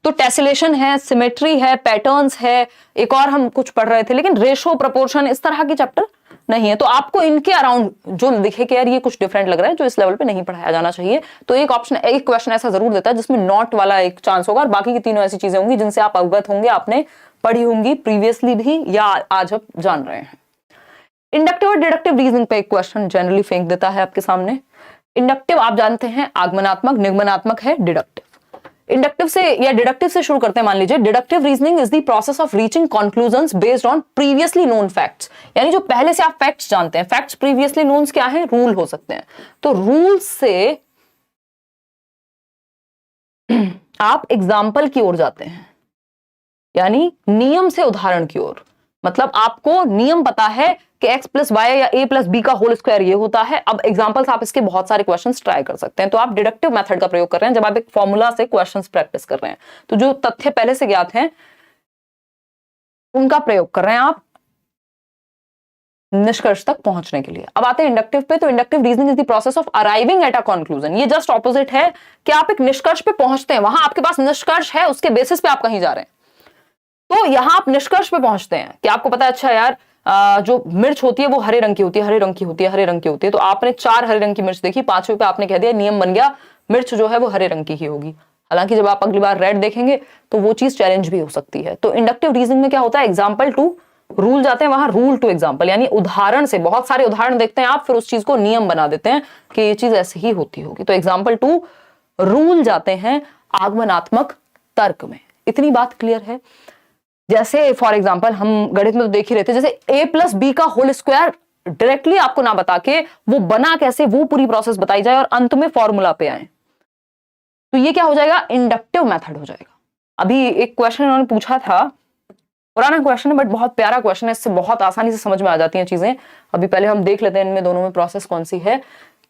तो टेसिलेशन है, सिमेट्री है, पैटर्न्स है, एक और हम कुछ पढ़ रहे थे, लेकिन रेशो, प्रोपोर्शन, इस तरह के चैप्टर नहीं है। तो आपको इनके अराउंड जो दिखे कि यार ये कुछ डिफरेंट लग रहा है, जो इस लेवल पे नहीं पढ़ाया जाना चाहिए, तो एक ऑप्शन, एक क्वेश्चन ऐसा जरूर देता है जिसमें नॉट वाला एक चांस होगा, और बाकी की तीनों ऐसी चीजें होंगी जिनसे आप अवगत होंगे, आपने पढ़ी होंगी प्रीवियसली भी या आज आप जान रहे हैं। इंडक्टिव और डिडक्टिव रीजनिंग पे एक क्वेश्चन जनरली फेंक देता है आपके सामने। इंडक्टिव आप जानते हैं आगमनात्मक, निगमनात्मक है डिडक्टिव। इंडक्टिव से या डिडक्टिव से शुरू करते हैं। मान लीजिए deductive reasoning is the process of reaching conclusions based on previously known facts, यानी जो पहले से आप फैक्ट्स जानते हैं। फैक्ट्स प्रीवियसली नोन क्या है, रूल हो सकते हैं। तो रूल से आप एग्जाम्पल की ओर जाते हैं, यानी नियम से उदाहरण की ओर। मतलब आपको नियम पता है कि x प्लस वाई या a प्लस बी का होल स्क्वायर ये होता है। अब एग्जांपल्स आप इसके बहुत सारे क्वेश्चंस ट्राई कर सकते हैं। तो आप डिडक्टिव मेथड का प्रयोग कर रहे हैं जब आप एक फॉर्मूला से क्वेश्चंस प्रैक्टिस कर रहे हैं, तो जो तथ्य पहले से ज्ञात हैं उनका प्रयोग कर रहे हैं आप निष्कर्ष तक पहुंचने के लिए। अब आते हैं इंडक्टिव पे। तो inductive reasoning is the process of arriving at a conclusion. ये जस्ट ऑपोजिट है कि आप एक निष्कर्ष पे पहुंचते हैं, वहां आपके पास निष्कर्ष है, उसके बेसिस पे आप कहीं जा रहे हैं। तो यहां आप निष्कर्ष पे पहुंचते हैं कि आपको पता है अच्छा यार जो मिर्च होती है वो हरे रंग की होती है, हरे रंग की होती है, हरे रंग की होती है। तो आपने 4 हरे रंग की मिर्च देखी, 5वें पे आपने कह दिया, नियम बन गया, मिर्च जो है वो हरे रंग की ही होगी। हालांकि जब आप अगली बार रेड देखेंगे तो वो चीज चैलेंज भी हो सकती है। तो इंडक्टिव रीजनिंग में क्या होता है, एग्जाम्पल टू रूल जाते हैं, वहां रूल टू एग्जाम्पल, यानी उदाहरण से बहुत सारे उदाहरण देखते हैं आप, फिर उस चीज को नियम बना देते हैं कि ये चीज ऐसे ही होती होगी। तो एग्जाम्पल टू रूल जाते हैं आगमनात्मक तर्क में। इतनी बात क्लियर है। जैसे फॉर एग्जाम्पल हम गणित में तो देख ही रहे थे, जैसे a प्लस बी का होल स्क्वायर डायरेक्टली आपको ना बता के वो बना कैसे, वो पूरी प्रोसेस बताई जाए और अंत में फॉर्मूला पे आए, तो ये क्या हो जाएगा, इंडक्टिव मेथड हो जाएगा। अभी एक क्वेश्चन उन्होंने पूछा था, पुराना क्वेश्चन है बट बहुत प्यारा क्वेश्चन है, इससे बहुत आसानी से समझ में आ जाती हैं चीजें। अभी पहले हम देख लेते हैं इनमें दोनों में प्रोसेस कौन सी है।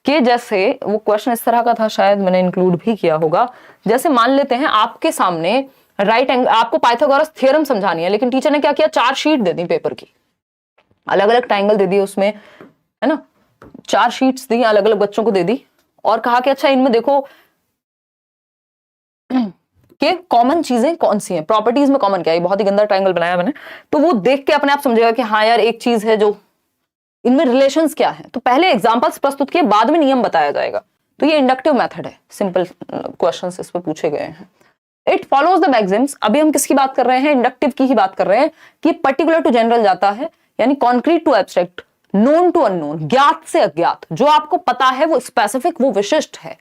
कि जैसे वो क्वेश्चन इस तरह का था, शायद मैंने इंक्लूड भी किया होगा। जैसे मान लेते हैं आपके सामने राइट एंगल, आपको पाइथागोरस थ्योरम समझानी है, लेकिन टीचर ने क्या किया, 4 शीट दे दी पेपर की, अलग अलग ट्रायंगल दे दिए उसमें, है ना, 4 शीट्स दी, अलग अलग बच्चों को दे दी और कहा कि अच्छा इनमें देखो कि कॉमन चीजें कौन सी हैं, प्रॉपर्टीज में कॉमन क्या है। बहुत ही गंदा ट्रायंगल बनाया मैंने, तो वो देख के अपने आप समझेगा कि हाँ यार एक चीज है जो इनमें रिलेशंस क्या है। तो पहले एग्जांपल्स प्रस्तुत किए, बाद में नियम बताया जाएगा। तो ये इंडक्टिव मेथड है, सिंपल क्वेश्चंस इस पे पूछे गए हैं। इट फॉलोज द मैक्सिम्स, अभी हम किसकी बात कर रहे हैं, इंडक्टिव की ही बात कर रहे हैं, कि पर्टिकुलर टू जनरल जाता है, यानी concrete to abstract, known to unknown, ज्ञात से अज्ञात। जो आपको पता है वो स्पेसिफिक, वो विशिष्ट है,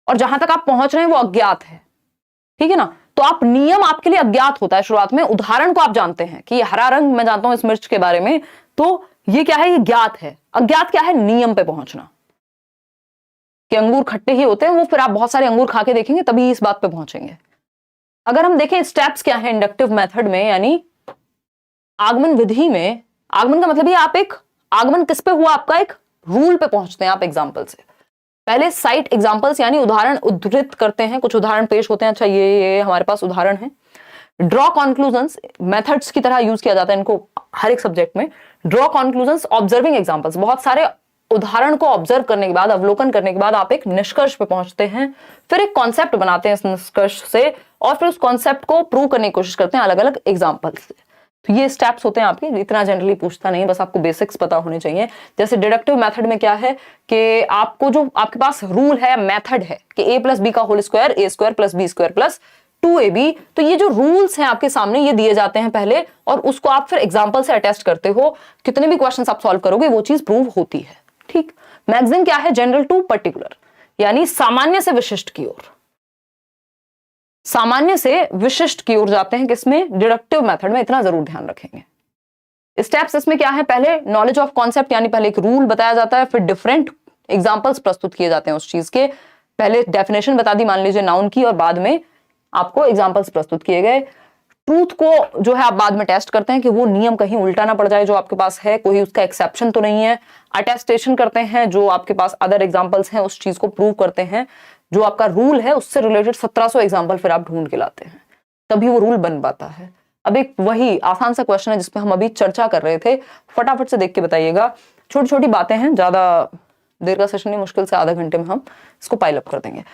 और जहां तक आप पहुंच रहे हैं वो अज्ञात है, ठीक है ना। तो आप नियम आपके लिए अज्ञात होता है शुरुआत में, उदाहरण को आप जानते हैं कि ये हरा रंग मैं जानता हूं इस मिर्च के बारे में, तो ये क्या है, ये ज्ञात है। अज्ञात क्या है, नियम पे पहुंचना, कि अंगूर खट्टे ही होते हैं, वो फिर आप बहुत सारे अंगूर खा के देखेंगे तभी इस बात पे पहुंचेंगे। अगर हम देखें स्टेप्स क्या है इंडक्टिव मेथड में, यानी आगमन विधि में, आगमन का मतलब ये आप एक आगमन किस पे हुआ, आपका एक रूल पे पहुंचते हैं आप एग्जाम्पल से। पहले साइट एग्जाम्पल्स यानी उदाहरण उद्धृत करते हैं, कुछ उदाहरण पेश होते हैं, अच्छा ये हमारे पास उदाहरण है। ड्रॉ कॉन्क्लूजन्स मेथड्स की तरह यूज किया जाता है इनको हर एक सब्जेक्ट में। ड्रॉ कॉन्क्लूजन्स ऑब्जर्विंग एग्जाम्पल्स, बहुत सारे उदाहरण को ऑब्जर्व करने के बाद, अवलोकन करने के बाद आप एक निष्कर्ष पे पहुंचते हैं, फिर एक कॉन्सेप्ट बनाते हैं इस निष्कर्ष से, और फिर उस कॉन्सेप्ट को प्रूव करने की कोशिश करते हैं अलग अलग एग्जाम्पल से। तो ये स्टेप्स होते हैं आपके, इतना जनरली पूछता नहीं, बस आपको बेसिक्स पता होने चाहिए। जैसे डिडक्टिव मेथड में क्या है कि आपको जो आपके पास रूल है, मेथड है कि a प्लस बी का whole square A square plus B square plus 2ab, तो ये जो रूल्स हैं आपके सामने ये दिए जाते हैं पहले, और उसको आप फिर एग्जाम्पल से अटेस्ट करते हो। कितने भी क्वेश्चन आप सॉल्व करोगे वो चीज प्रूव होती है। ठीक, मैक्सिम क्या है? जनरल टू पर्टिकुलर, यानी सामान्य से विशिष्ट की ओर, सामान्य से विशिष्ट की ओर जाते हैं किसमें? डिडक्टिव मेथड में। इतना जरूर ध्यान रखेंगे। स्टेप्स इसमें क्या है? पहले नॉलेज ऑफ कॉन्सेप्ट, यानी पहले एक रूल बताया जाता है, फिर डिफरेंट एग्जांपल्स प्रस्तुत किए जाते हैं उस चीज के। पहले डेफिनेशन बता दी मान लीजिए नाउन की, और बाद में आपको एग्जांपल्स प्रस्तुत किए गए। ट्रूथ को जो है आप बाद में टेस्ट करते हैं कि वो नियम कहीं उल्टा ना पड़ जाए जो आपके पास है, कोई उसका एक्सेप्शन तो नहीं है। अटेस्टेशन करते हैं, जो आपके पास अदर एग्जांपल्स हैं उस चीज को प्रूव करते हैं। जो आपका रूल है उससे रिलेटेड 1700 एग्जाम्पल फिर आप ढूंढ के लाते हैं, तभी वो रूल बन पाता है। अब एक वही आसान सा क्वेश्चन है जिसपे हम अभी चर्चा कर रहे थे, फटाफट से देख के बताइएगा। छोटी छोटी बातें हैं, ज्यादा देर का सेशन नहीं, मुश्किल से आधा घंटे में हम इसको पाइल अप कर देंगे,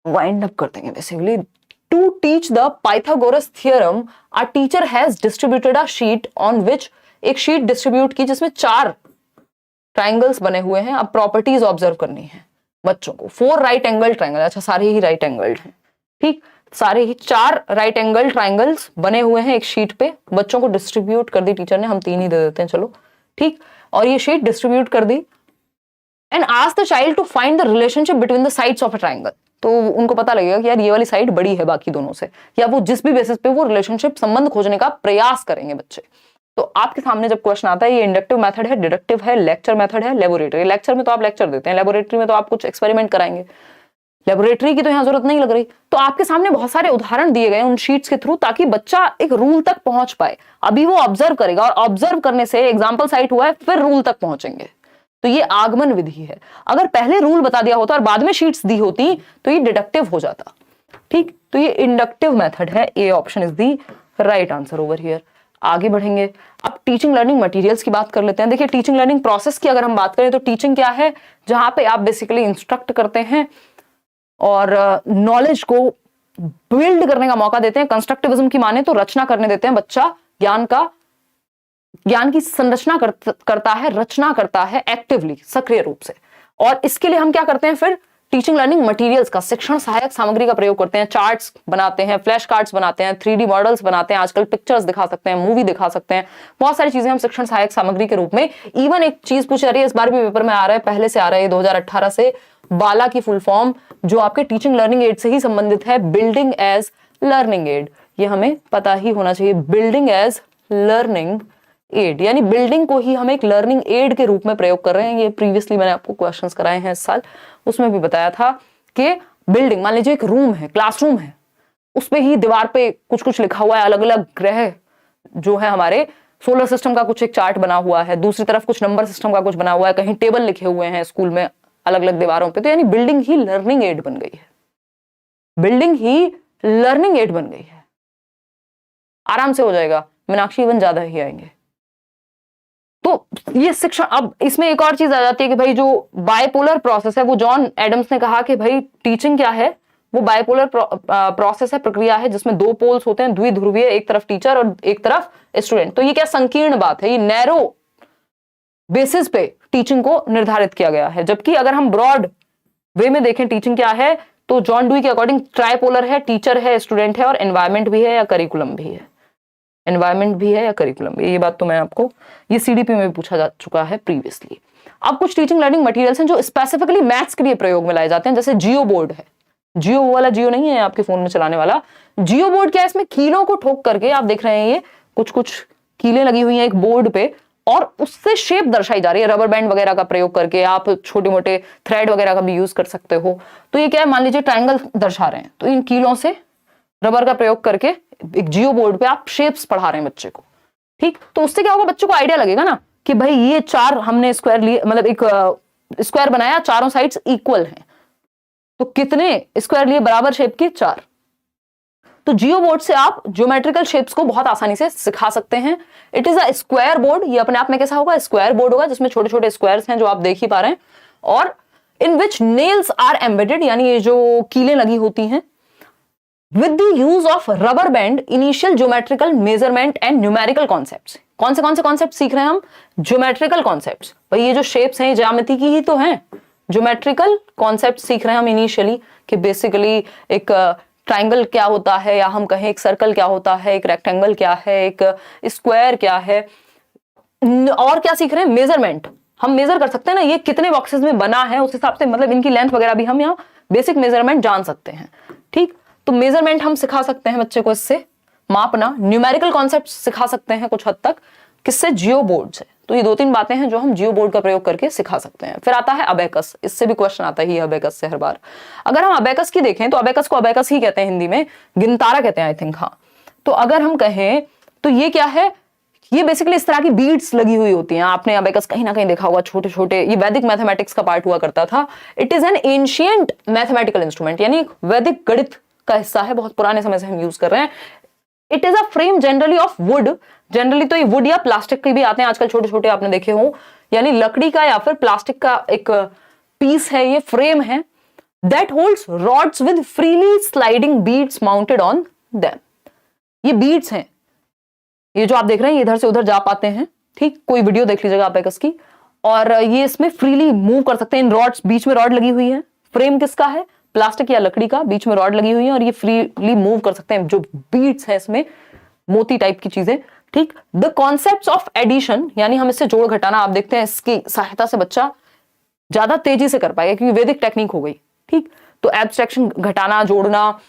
वाइंड अप कर देंगे basically. To teach the Pythagoras theorem a teacher has distributed a sheet on which, एक शीट डिस्ट्रीब्यूट की जिसमें 4 ट्राइंगल्स बने हुए हैं। अब प्रॉपर्टीज ऑब्जर्व करनी है बच्चों को। 4 राइट एंगल ट्राइंगल, अच्छा सारे ही राइट एंगल्ड हैं, ठीक, सारे ही 4 राइट एंगल ट्राइंगल्स बने हुए हैं एक शीट पे। बच्चों को डिस्ट्रीब्यूट कर दी टीचर ने, हम 3 ही दे देते हैं चलो, ठीक। और ये शीट डिस्ट्रीब्यूट कर दी and ask the child to find the relationship between the sides of a triangle. तो उनको पता लगेगा कि यार ये वाली साइड बड़ी है बाकी दोनों से, या वो जिस भी बेसिस पे वो रिलेशनशिप, संबंध खोजने का प्रयास करेंगे बच्चे। तो आपके सामने जब क्वेश्चन आता है, ये इंडक्टिव मेथड है, डिडक्टिव है, लेक्चर मेथड है, लेबोरेटरी। लेक्चर में तो आप लेक्चर देते हैं, लेबोरेटरी में तो आप कुछ एक्सपेरिमेंट कराएंगे। लेबोरेटरी की तो यहाँ जरूरत नहीं लग रही। तो आपके सामने बहुत सारे उदाहरण दिए गए उन शीट्स के थ्रू, ताकि बच्चा एक रूल तक पहुंच पाए। अभी वो ऑब्जर्व करेगा, और ऑब्जर्व करने से एग्जाम्पल साइट हुआ है, फिर रूल तक पहुंचेंगे। तो ये आगमन विधि है। अगर पहले रूल बता दिया होता और बाद में शीट्स दी होती तो ये डिडक्टिव हो जाता, ठीक। तो ये इंडक्टिव मेथड है। A option is the right answer over here. आगे बढ़ेंगे, अब टीचिंग लर्निंग मटेरियल्स की बात कर लेते हैं। देखिए टीचिंग लर्निंग प्रोसेस की अगर हम बात करें तो टीचिंग क्या है? जहां पे आप बेसिकली इंस्ट्रक्ट करते हैं और नॉलेज को बिल्ड करने का मौका देते हैं। कंस्ट्रक्टिविज्म की माने तो रचना करने देते हैं। बच्चा ज्ञान की संरचना करता है, रचना करता है एक्टिवली, सक्रिय रूप से। और इसके लिए हम क्या करते हैं? फिर टीचिंग लर्निंग मटेरियल्स का, शिक्षण सहायक सामग्री का प्रयोग करते हैं। चार्ट्स बनाते हैं, फ्लैश कार्ड्स बनाते हैं, 3D मॉडल्स बनाते हैं, आजकल पिक्चर्स दिखा सकते हैं, मूवी दिखा सकते हैं, बहुत सारी चीजें हम शिक्षण सहायक सामग्री के रूप में। इवन एक चीज पूछी जा रही है, इस बार भी पेपर में आ रहा है, पहले से आ रहा है 2018 से, बाला की फुल फॉर्म जो आपके टीचिंग लर्निंग एड से ही संबंधित है, बिल्डिंग एज लर्निंग एड। ये हमें पता ही होना चाहिए, बिल्डिंग एज लर्निंग एड, यानी बिल्डिंग को ही हम एक लर्निंग एड के रूप में प्रयोग कर रहे हैं। ये प्रीवियसली मैंने आपको क्वेश्चंस कराए हैं इस साल, उसमें भी बताया था कि बिल्डिंग, मान लीजिए एक रूम है, क्लासरूम है, उस पे ही दीवार पे कुछ कुछ लिखा हुआ है, अलग अलग ग्रह जो है हमारे सोलर सिस्टम का कुछ एक चार्ट बना हुआ है, दूसरी तरफ कुछ नंबर सिस्टम का कुछ बना हुआ है, कहीं टेबल लिखे हुए हैं स्कूल में अलग अलग दीवारों पे। तो यानी बिल्डिंग ही लर्निंग एड बन गई है, बिल्डिंग ही लर्निंग एड बन गई है। आराम से हो जाएगा, मीनाक्षी इवन ज्यादा ही आएंगे। तो ये शिक्षण, अब इसमें एक और चीज आ जाती है कि भाई जो बायपोलर प्रोसेस है, वो जॉन एडम्स ने कहा कि भाई टीचिंग क्या है? वो बायपोलर प्रोसेस है, प्रक्रिया है जिसमें 2 पोल्स होते हैं, द्विध्रुवीय, एक तरफ टीचर और एक तरफ स्टूडेंट। तो ये क्या संकीर्ण बात है? ये नैरो बेसिस पे टीचिंग को निर्धारित किया गया है। जबकि अगर हम ब्रॉड वे में देखें टीचिंग क्या है, तो जॉन डुई के अकॉर्डिंग ट्राइपोलर है, टीचर है, स्टूडेंट है, और एनवायरमेंट भी है या करिकुलम भी है। एनवायरमेंट भी है या करिकुलम भी है, ये बात तो मैं आपको, ये सीडीपी में भी पूछा जा चुका है प्रीवियसली। अब कुछ टीचिंग लर्निंग मटेरियल्स हैं जो स्पेसिफिकली मैथ्स के लिए प्रयोग में लाए जाते हैं, जैसे जियो बोर्ड है। जियो वाला जियो नहीं है आपके फोन में चलाने वाला, जियो बोर्ड क्या है? इसमें कीलों को ठोक करके आप देख रहे हैं, ये कुछ कुछ कीलें लगी हुई हैं एक बोर्ड पे, और उससे शेप दर्शाई जा रही है। रबर बैंड वगैरह का प्रयोग करके आप छोटे मोटे थ्रेड वगैरह का भी यूज कर सकते हो। तो ये क्या है? मान लीजिए ट्राइंगल दर्शा रहे हैं, तो इन कीलों से रबर का प्रयोग करके एक जियो बोर्ड पे आप शेप्स पढ़ा रहे हैं बच्चे को, ठीक। तो उससे क्या होगा? बच्चों को आइडिया लगेगा ना कि भाई ये 4 हमने स्क्वायर लिए, मतलब एक स्क्वायर बनाया, चारों साइड्स इक्वल हैं, तो कितने स्क्वायर लिए बराबर शेप के? 4। तो जियो बोर्ड से आप ज्योमेट्रिकल शेप्स को बहुत आसानी से सिखा सकते हैं। It is a square board, ये अपने आप में कैसा होगा, स्क्वायर बोर्ड होगा जिसमें छोटे छोटे स्क्वायर्स हैं जो आप देख ही पा रहे हैं, और इन विच नेल्स आर एम्बेडेड, यानी ये जो कीलें लगी होती हैं, with the use of rubber band, initial geometrical measurement and numerical concepts. कौन से कॉन्सेप्ट सीख रहे हैं हम, ज्योमेट्रिकल कॉन्सेप्ट्स। भाई ये जो शेप्स हैं ज्यामिति की ही तो हैं, ज्योमेट्रिकल कॉन्सेप्ट सीख रहे हैं हम इनिशियली, कि बेसिकली एक ट्राइंगल क्या होता है, या हम कहें एक सर्कल क्या होता है, एक रेक्टेंगल क्या है, एक स्क्वायर क्या है, और क्या सीख रहे हैं, मेजरमेंट। हम मेजर कर सकते हैं ना ये कितने बॉक्सेस में बना है, उस हिसाब से मतलब इनकी लेंथ वगैरह भी हम यहाँ बेसिक मेजरमेंट जान सकते हैं। ठीक, तो मेजरमेंट हम सिखा सकते हैं बच्चे को, इससे मापना। न्यूमेरिकल कॉन्सेप्ट सिखा सकते हैं कुछ हद तक, किससे, जियो बोर्ड से। तो ये 2-3 बातें हैं जो हम जियो बोर्ड का प्रयोग करके सिखा सकते हैं। फिर आता है अबेकस, इससे भी क्वेश्चन आता ही है अबेकस से हर बार। अगर हम अबेकस की देखें तो अबेकस को अबेकस ही कहते हैं हिंदी में, गिनतारा कहते हैं आई थिंक, हाँ। तो अगर हम कहें तो ये क्या है, ये बेसिकली इस तरह की बीड्स लगी हुई होती हैं। आपने अबेकस कहीं ना कहीं देखा होगा, छोटे छोटे, ये वैदिक मैथमेटिक्स का पार्ट हुआ करता था। It is N ancient mathematical instrument, यानी वैदिक गणित का हिस्सा है, बहुत पुराने समय से हम यूज कर रहे हैं। It is a frame generally of would, generally तो ये वुड या प्लास्टिक के भी आते हैं आजकल, छोटे छोटे आपने देखे हो, यानी लकड़ी का या फिर प्लास्टिक का एक पीस है, ये फ्रेम है। That holds rods with freely sliding beads mounted on them. ये बीड्स हैं, ये जो आप देख रहे हैं, ये इधर से उधर जा पाते हैं। ठीक, कोई वीडियो देख लीजिएगा आप अबेकस की, और ये इसमें फ्रीली मूव कर सकते हैं। इन रॉड्स, बीच में रॉड लगी हुई है। फ्रेम किसका है, प्लास्टिक या लकड़ी का, बीच में रॉड लगी हुई है, और ये फ्रीली मूव कर सकते हैं। जो बीड्स है इसमें मोती टाइप की चीजें। ठीक, द कॉन्सेप्ट्स ऑफ एडिशन, यानी हम इससे जोड़ घटाना, आप देखते हैं इसकी सहायता से बच्चा ज्यादा तेजी से कर पाएगा क्योंकि वैदिक टेक्निक हो गई। ठीक, तो एब्स्ट्रैक्शन, घटाना, जोड़ना,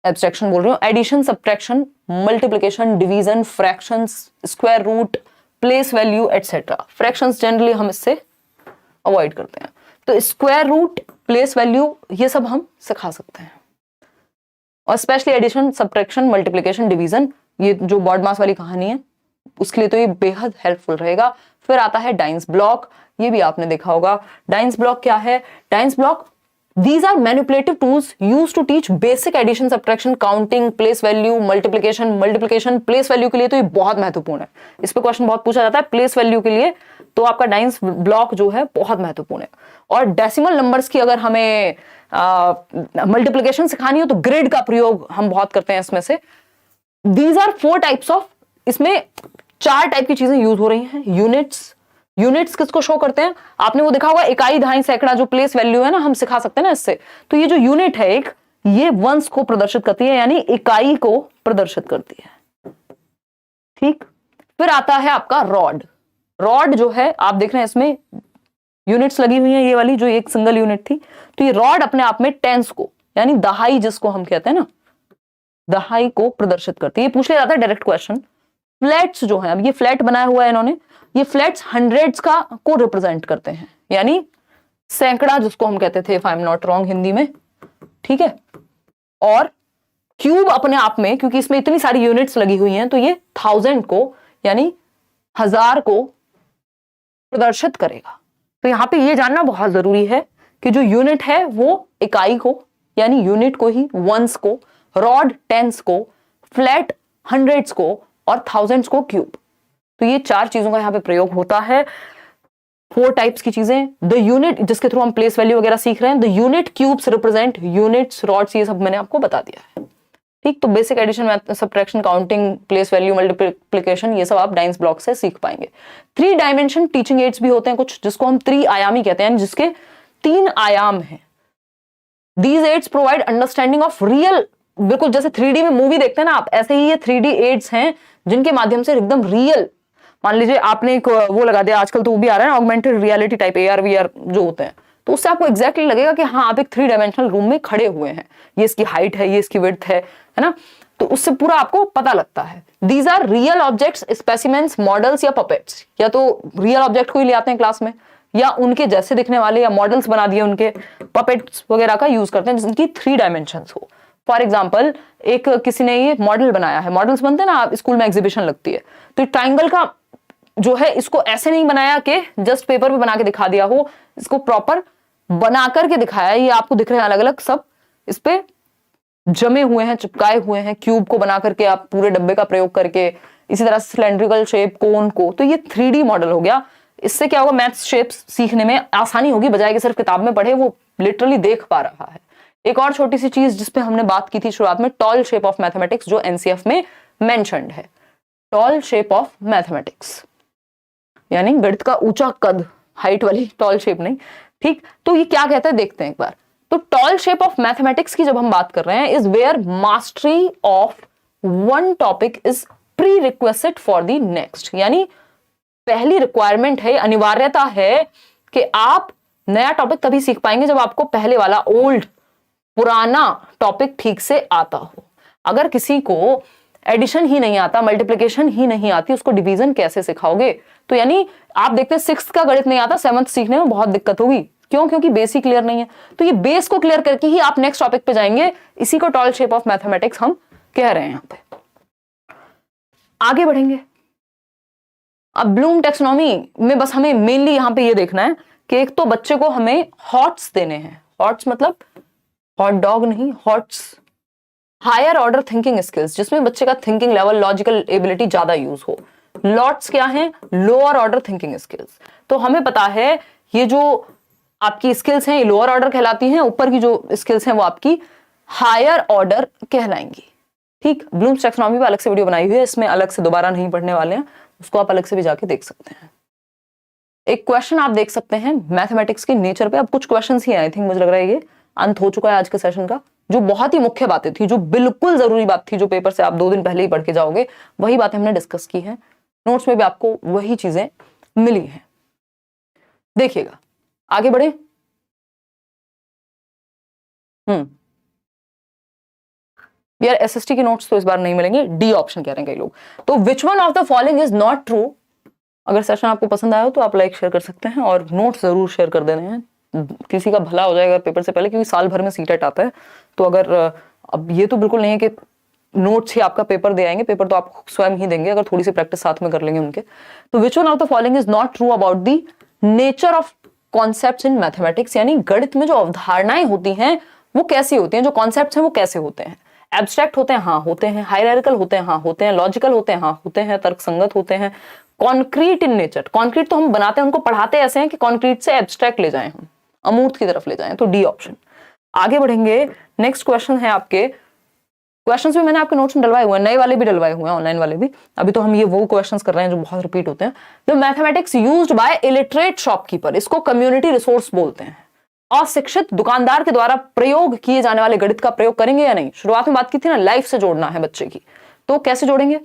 एब्स्ट्रैक्शन बोल रही हूँ, addition, subtraction, multiplication, division, fractions, square root, place value etcetera. Fractions generally हम इससे अवॉइड करते हैं, तो स्क्वायर रूट, प्लेस वैल्यू, ये सब हम सिखा सकते हैं। और specially addition, subtraction, multiplication, division, ये जो बॉड मास वाली कहानी है उसके लिए तो ये बेहद हेल्पफुल रहेगा। फिर आता है डाइंस ब्लॉक, ये भी आपने देखा होगा। डाइंस ब्लॉक क्या है, dice block, these are manipulative tools used to teach basic addition, subtraction, counting, place value, multiplication, place value के लिए तो ये बहुत महत्वपूर्ण है। इस पे क्वेश्चन बहुत पूछा जाता है place value के लिए, तो आपका डाइंस ब्लॉक जो है बहुत महत्वपूर्ण है। और डेसिमल नंबर्स की अगर हमें मल्टीप्लिकेशन सिखानी हो तो ग्रिड का प्रयोग हम बहुत करते हैं इसमें से। These are 4 types of, इसमें 4 टाइप की चीजें यूज हो रही हैं। यूनिट्स किसको शो करते हैं, आपने वो देखा होगा, इकाई, दहाई, सैकड़ा, जो प्लेस वैल्यू है ना, हम सिखा सकते हैं ना इससे। तो ये जो यूनिट है एक, ये वंस को प्रदर्शित करती है, यानी इकाई को प्रदर्शित करती है। ठीक, फिर आता है आपका रॉड। रॉड जो है आप देख रहे हैं इसमें यूनिट्स लगी हुई है, ये वाली जो एक सिंगल यूनिट थी। तो ये रॉड अपने आप में टेंस को, यानी दहाई जिसको हम कहते हैं ना, दहाई को प्रदर्शित करती है। ये पूछ लिया जाता है डायरेक्ट क्वेश्चन। फ्लैट्स जो है, अब ये फ्लैट बनाया हुआ है इन्होंने, ये फ्लैट्स हंड्रेड्स का को रिप्रेजेंट करते हैं, यानी सैकड़ा जिसको हम कहते थे, if I am not wrong, Hindi में। ठीक है, और क्यूब अपने आप में, क्योंकि इसमें इतनी सारी यूनिट्स लगी हुई हैं, तो ये 1000 को, यानी 1000 को प्रदर्शित करेगा। तो यहां पे ये जानना बहुत जरूरी है कि जो यूनिट है वो इकाई को, यानी यूनिट को ही, वंस को, रॉड टेंस को, फ्लैट हंड्रेड्स को, और थाउजेंड्स को क्यूब। तो ये 4 चीजों का यहाँ पे प्रयोग होता है। 4 टाइप्स की चीजें। द यूनिट, जिसके थ्रू हम प्लेस वैल्यू वगैरह सीख रहे हैं, the unit cubes represent units, rods, ये सब मैंने आपको बता दिया है। ठीक, तो basic addition, subtraction, counting, place value, multiplication, ये सब आप डाइंस ब्लॉक से सीख पाएंगे। 3 डायमेंशन टीचिंग एड्स भी होते हैं कुछ, जिसको हम त्रिआयामी कहते हैं, जिसके 3 आयाम हैं। These aids provide understanding of real, बिल्कुल जैसे 3D में मूवी देखते हैं ना आप, ऐसे ही ये 3D एड्स हैं जिनके माध्यम से एकदम रियल, मान लीजिए आपने एक वो लगा दिया, आजकल तो वो भी आ रहा है ना, augmented reality type, AR VR जो होते हैं, तो उससे आपको एग्जैक्टली लगेगा कि हाँ आप एक 3 डायमेंशनल रूम में खड़े हुए हैं, ये इसकी हाइट है, ये इसकी विड्थ है ना, तो उससे पूरा आपको पता लगता है। These are real objects, specimens, models या पपेट्स, या तो रियल ऑब्जेक्ट को ही ले आते हैं क्लास में, या उनके जैसे दिखने वाले, या मॉडल्स बना दिए उनके, पपेट्स वगैरह का यूज करते हैं जिनकी 3 डायमेंशंस हो। फॉर एग्जाम्पल, एक किसी ने ये मॉडल बनाया है, मॉडल्स बनते हैं ना, स्कूल में एग्जीबिशन लगती है, तो ट्राइंगल का जो है, इसको ऐसे नहीं बनाया कि जस्ट पेपर पे बना के दिखा दिया हो, इसको प्रॉपर बना करके दिखाया है। ये आपको दिख रहे हैं अलग अलग सब, इस पे जमे हुए हैं, चिपकाए हुए हैं, क्यूब को बना करके आप पूरे डब्बे का प्रयोग करके, इसी तरह सिलेंड्रिकल शेप, कोन को, तो ये 3D मॉडल हो गया। इससे क्या होगा, मैथ्स शेप्स सीखने में आसानी होगी, बजाय कि सिर्फ किताब में पढ़े, वो लिटरली देख पा रहा है। एक और छोटी सी चीज जिसपे हमने बात की थी शुरुआत में, टॉल शेप ऑफ मैथमेटिक्स, जो एनसीएफ में मेंशन्ड है। टॉल शेप ऑफ मैथमेटिक्स यानी गणित का ऊंचा कद, हाइट वाली टॉल शेप नहीं, ठीक। तो ये क्या कहता है देखते हैं एक बार। तो टॉल शेप ऑफ मैथमेटिक्स की जब हम बात कर रहे हैं, is where mastery of one topic is pre request for the next, यानी पहली रिक्वायरमेंट है, अनिवार्यता है कि आप नया टॉपिक तभी सीख पाएंगे जब आपको पहले वाला ओल्ड पुराना टॉपिक ठीक से आता हो। अगर किसी को एडिशन ही नहीं आता, मल्टीप्लिकेशन ही नहीं आती, उसको डिवीजन कैसे सिखाओगे? तो यानी आप देखते हैं 6th का गणित नहीं आता, 7th सीखने में बहुत दिक्कत होगी। क्यों? क्योंकि बेसिक क्लियर नहीं है। तो ये बेस को क्लियर करके ही आप नेक्स्ट टॉपिक पे जाएंगे। इसी को टॉल शेप ऑफ मैथमेटिक्स हम कह रहे हैं। यहां पे आगे बढ़ेंगे। अब ब्लूम टेक्सोनॉमी में बस हमें मेनली यहां पे ये देखना है कि एक तो बच्चे को हमें हॉट्स देने हैं। हॉट्स मतलब हॉट डॉग नहीं, HOTS higher order thinking skills, जिसमें बच्चे का थिंकिंग लेवल, लॉजिकल एबिलिटी ज्यादा यूज हो। लॉट्स क्या है? Lower order thinking skills. तो हमें पता है ये जो आपकी स्किल्स हैं ये लोअर ऑर्डर कहलाती हैं, ऊपर की जो स्किल्स हैं वो आपकी हायर ऑर्डर कहलाएंगी। ठीक, ब्लूम्स टैक्सोनॉमी पे अलग से वीडियो बनाई हुई है, इसमें अलग से दोबारा नहीं पढ़ने वाले हैं, उसको आप अलग से भी जाके देख सकते हैं। एक क्वेश्चन आप देख सकते हैं मैथमेटिक्स के नेचर पे। अब कुछ क्वेश्चंस ही आई थिंक, मुझे लग रहा है ये अंत हो चुका है आज के सेशन का। जो बहुत ही मुख्य बातें थी, जो बिल्कुल जरूरी बात थी, जो पेपर से आप 2 दिन पहले ही पढ़ के जाओगे, वही बातें हमने डिस्कस की हैं। नोट्स में भी आपको वही चीजें मिली हैं। देखिएगा, आगे बढ़े। यार एसएसटी के नोट्स तो इस बार नहीं मिलेंगे, डी ऑप्शन कह रहे हैं कई लोग। तो which one of the following is not true. अगर सेशन आपको पसंद आया हो तो आप लाइक शेयर कर सकते हैं और नोट्स जरूर शेयर कर देने हैं, किसी का भला हो जाएगा पेपर से पहले, क्योंकि साल भर में सीटेट आता है। तो अगर अब ये तो बिल्कुल नहीं है कि नोट्स ही आपका पेपर दे आएंगे, पेपर तो आप स्वयं ही देंगे अगर थोड़ी सी प्रैक्टिस साथ में कर लेंगे उनके। तो which one of the following is not true about the nature of concepts in mathematics, यानी गणित में जो अवधारणाएं होती हैं वो कैसी होती हैं, जो कॉन्सेप्ट्स हैं वो कैसे होते हैं। एब्स्ट्रैक्ट होते हैं, हाँ होते हैं। हायरार्किकल होते हैं, हाँ होते हैं। लॉजिकल होते हैं, हाँ होते हैं। तर्कसंगत होते हैं। कॉन्क्रीट इन नेचर, कॉन्क्रीट तो हम बनाते हैं, उनको पढ़ाते ऐसे हैं कि कॉन्क्रीट से एब्स्ट्रैक्ट ले जाएं, हम अमूर्त की तरफ ले जाएं। तो डी ऑप्शन। आगे बढ़ेंगे। नेक्स्ट क्वेश्चन है आपके, क्वेश्चंस भी मैंने आपके नोट्स में डलवाए हुए हैं, नए वाले भी डलवाए हुए हैं, ऑनलाइन वाले भी। अभी तो हम ये वो क्वेश्चंस कर रहे हैं जो बहुत रिपीट होते हैं। The mathematics used by illiterate shopkeeper, इसको कम्युनिटी रिसोर्स बोलते हैं। अशिक्षित दुकानदार के द्वारा प्रयोग किए जाने वाले गणित का प्रयोग करेंगे या नहीं। शुरुआत में बात की थी ना, लाइफ से जोड़ना है बच्चे की, तो कैसे जोड़ेंगे।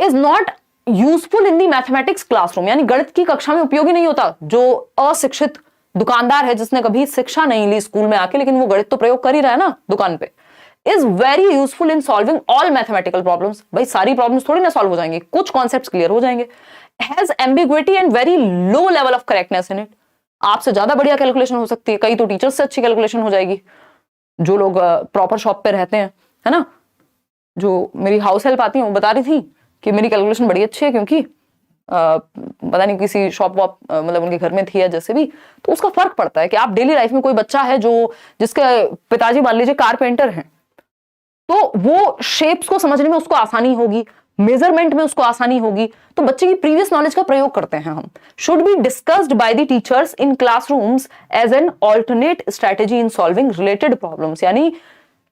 Is not useful in the mathematics classroom, यानी गणित की कक्षा में उपयोगी नहीं होता। जो अशिक्षित दुकानदार है, जिसने कभी शिक्षा नहीं ली स्कूल में आके, लेकिन वो गणित तो प्रयोग कर ही रहा है ना दुकान पे। Is very useful in solving all mathematical problems, भाई सारी प्रॉब्लम्स थोड़ी ना सॉल्व हो जाएंगी, कुछ कॉन्सेप्ट्स क्लियर हो जाएंगे। Has ambiguity and very low level of correctness in it, आपसे ज्यादा बढ़िया कैलकुलेशन हो सकती है, कई तो टीचर्स से अच्छी कैलकुलेशन हो जाएगी। जो लोग प्रॉपर शॉप पे रहते हैं, है ना, जो मेरी हाउस हेल्प आती है वो बता रही थी कि मेरी कैलकुलेशन बड़ी अच्छी है, क्योंकि पता नहीं किसी शॉप वॉप मतलब उनके घर में थी या जैसे भी। तो उसका फर्क पड़ता है कि आप डेली लाइफ में, कोई बच्चा है जो जिसके पिताजी मान लीजिए कारपेंटर हैं, तो वो शेप्स को समझने में उसको आसानी होगी, मेजरमेंट में उसको आसानी होगी। तो बच्चे की प्रीवियस नॉलेज का प्रयोग करते हैं हम। Should be discussed by the teachers in classrooms as an alternate strategy in solving related problems, यानी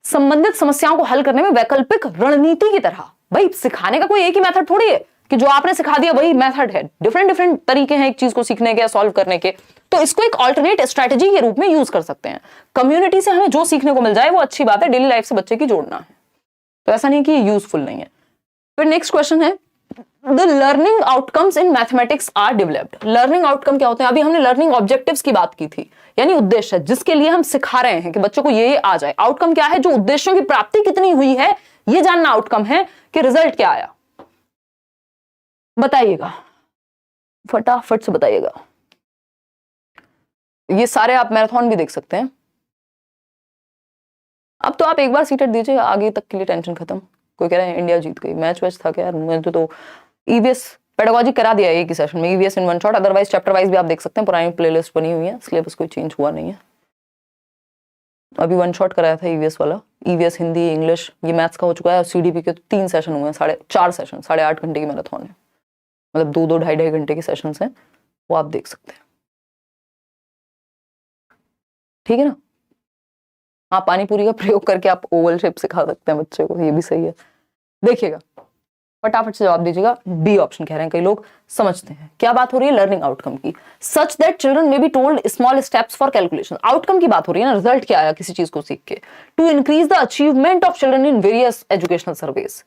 संबंधित समस्याओं को हल करने में वैकल्पिक रणनीति की तरह। भाई सिखाने का कोई एक ही मेथड थोड़ी है कि जो आपने सिखा दिया वही मेथड है, डिफरेंट डिफरेंट तरीके हैं एक चीज को सीखने के या सॉल्व करने के। तो इसको एक ऑल्टरनेट स्ट्रेटेजी के रूप में यूज कर सकते हैं। कम्युनिटी से हमें जो सीखने को मिल जाए वो अच्छी बात है, डेली लाइफ से बच्चे की जोड़ना है, तो ऐसा नहीं कि यूजफुल नहीं है। फिर नेक्स्ट क्वेश्चन है, the learning outcomes in mathematics are developed. Learning outcome क्या होते हैं? अभी हमने लर्निंग ऑब्जेक्टिव्स की बात की थी, यानी उद्देश्य जिसके लिए हम सिखा रहे हैं कि बच्चों को ये आ जाए। आउटकम क्या है? जो उद्देश्यों की प्राप्ति कितनी हुई है ये जानना आउटकम है, कि रिजल्ट क्या आया। बताइएगा, फटाफट से बताइएगा। ये सारे आप मैराथन भी देख सकते हैं। अब तो आप एक बार सीटेट दीजिए, आगे तक के लिए टेंशन खत्म। कोई कह रहा है इंडिया जीत गई, मैच वैच था क्या यार। मैंने तो ईवीएस पेडागोजी करा दिया एक ही सेशन में, ईवीएस इन one shot. Otherwise chapter wise भी आप देख सकते हैं, पुरानी प्लेलिस्ट बनी हुई है, सिलेबस कोई चेंज हुआ नहीं है। अभी वन शॉट कराया था ईवीएस वाला, ईवीएस हिंदी, इंग्लिश, ये मैथ्स का हो चुका है। और सीडीपी के तो 3 सेशन हुए हैं, 4.5 सेशन, 8.5 घंटे की मैराथन है, मतलब 2-2 ढाई घंटे के सेशंस हैं, वो आप देख सकते हैं। ठीक है ना। हाँ, पानी पूरी का प्रयोग करके आप ओवल शेप सिखा सकते हैं बच्चे को, ये भी सही है। देखिएगा, फटाफट से जवाब दीजिएगा। बी ऑप्शन कह रहे हैं कई लोग, समझते हैं क्या बात हो रही है, लर्निंग आउटकम की। Such that children may be told small steps for calculation. Outcome की बात हो रही है ना, रिजल्ट क्या आया किसी चीज को सीख के। To increase the achievement of children in various educational surveys.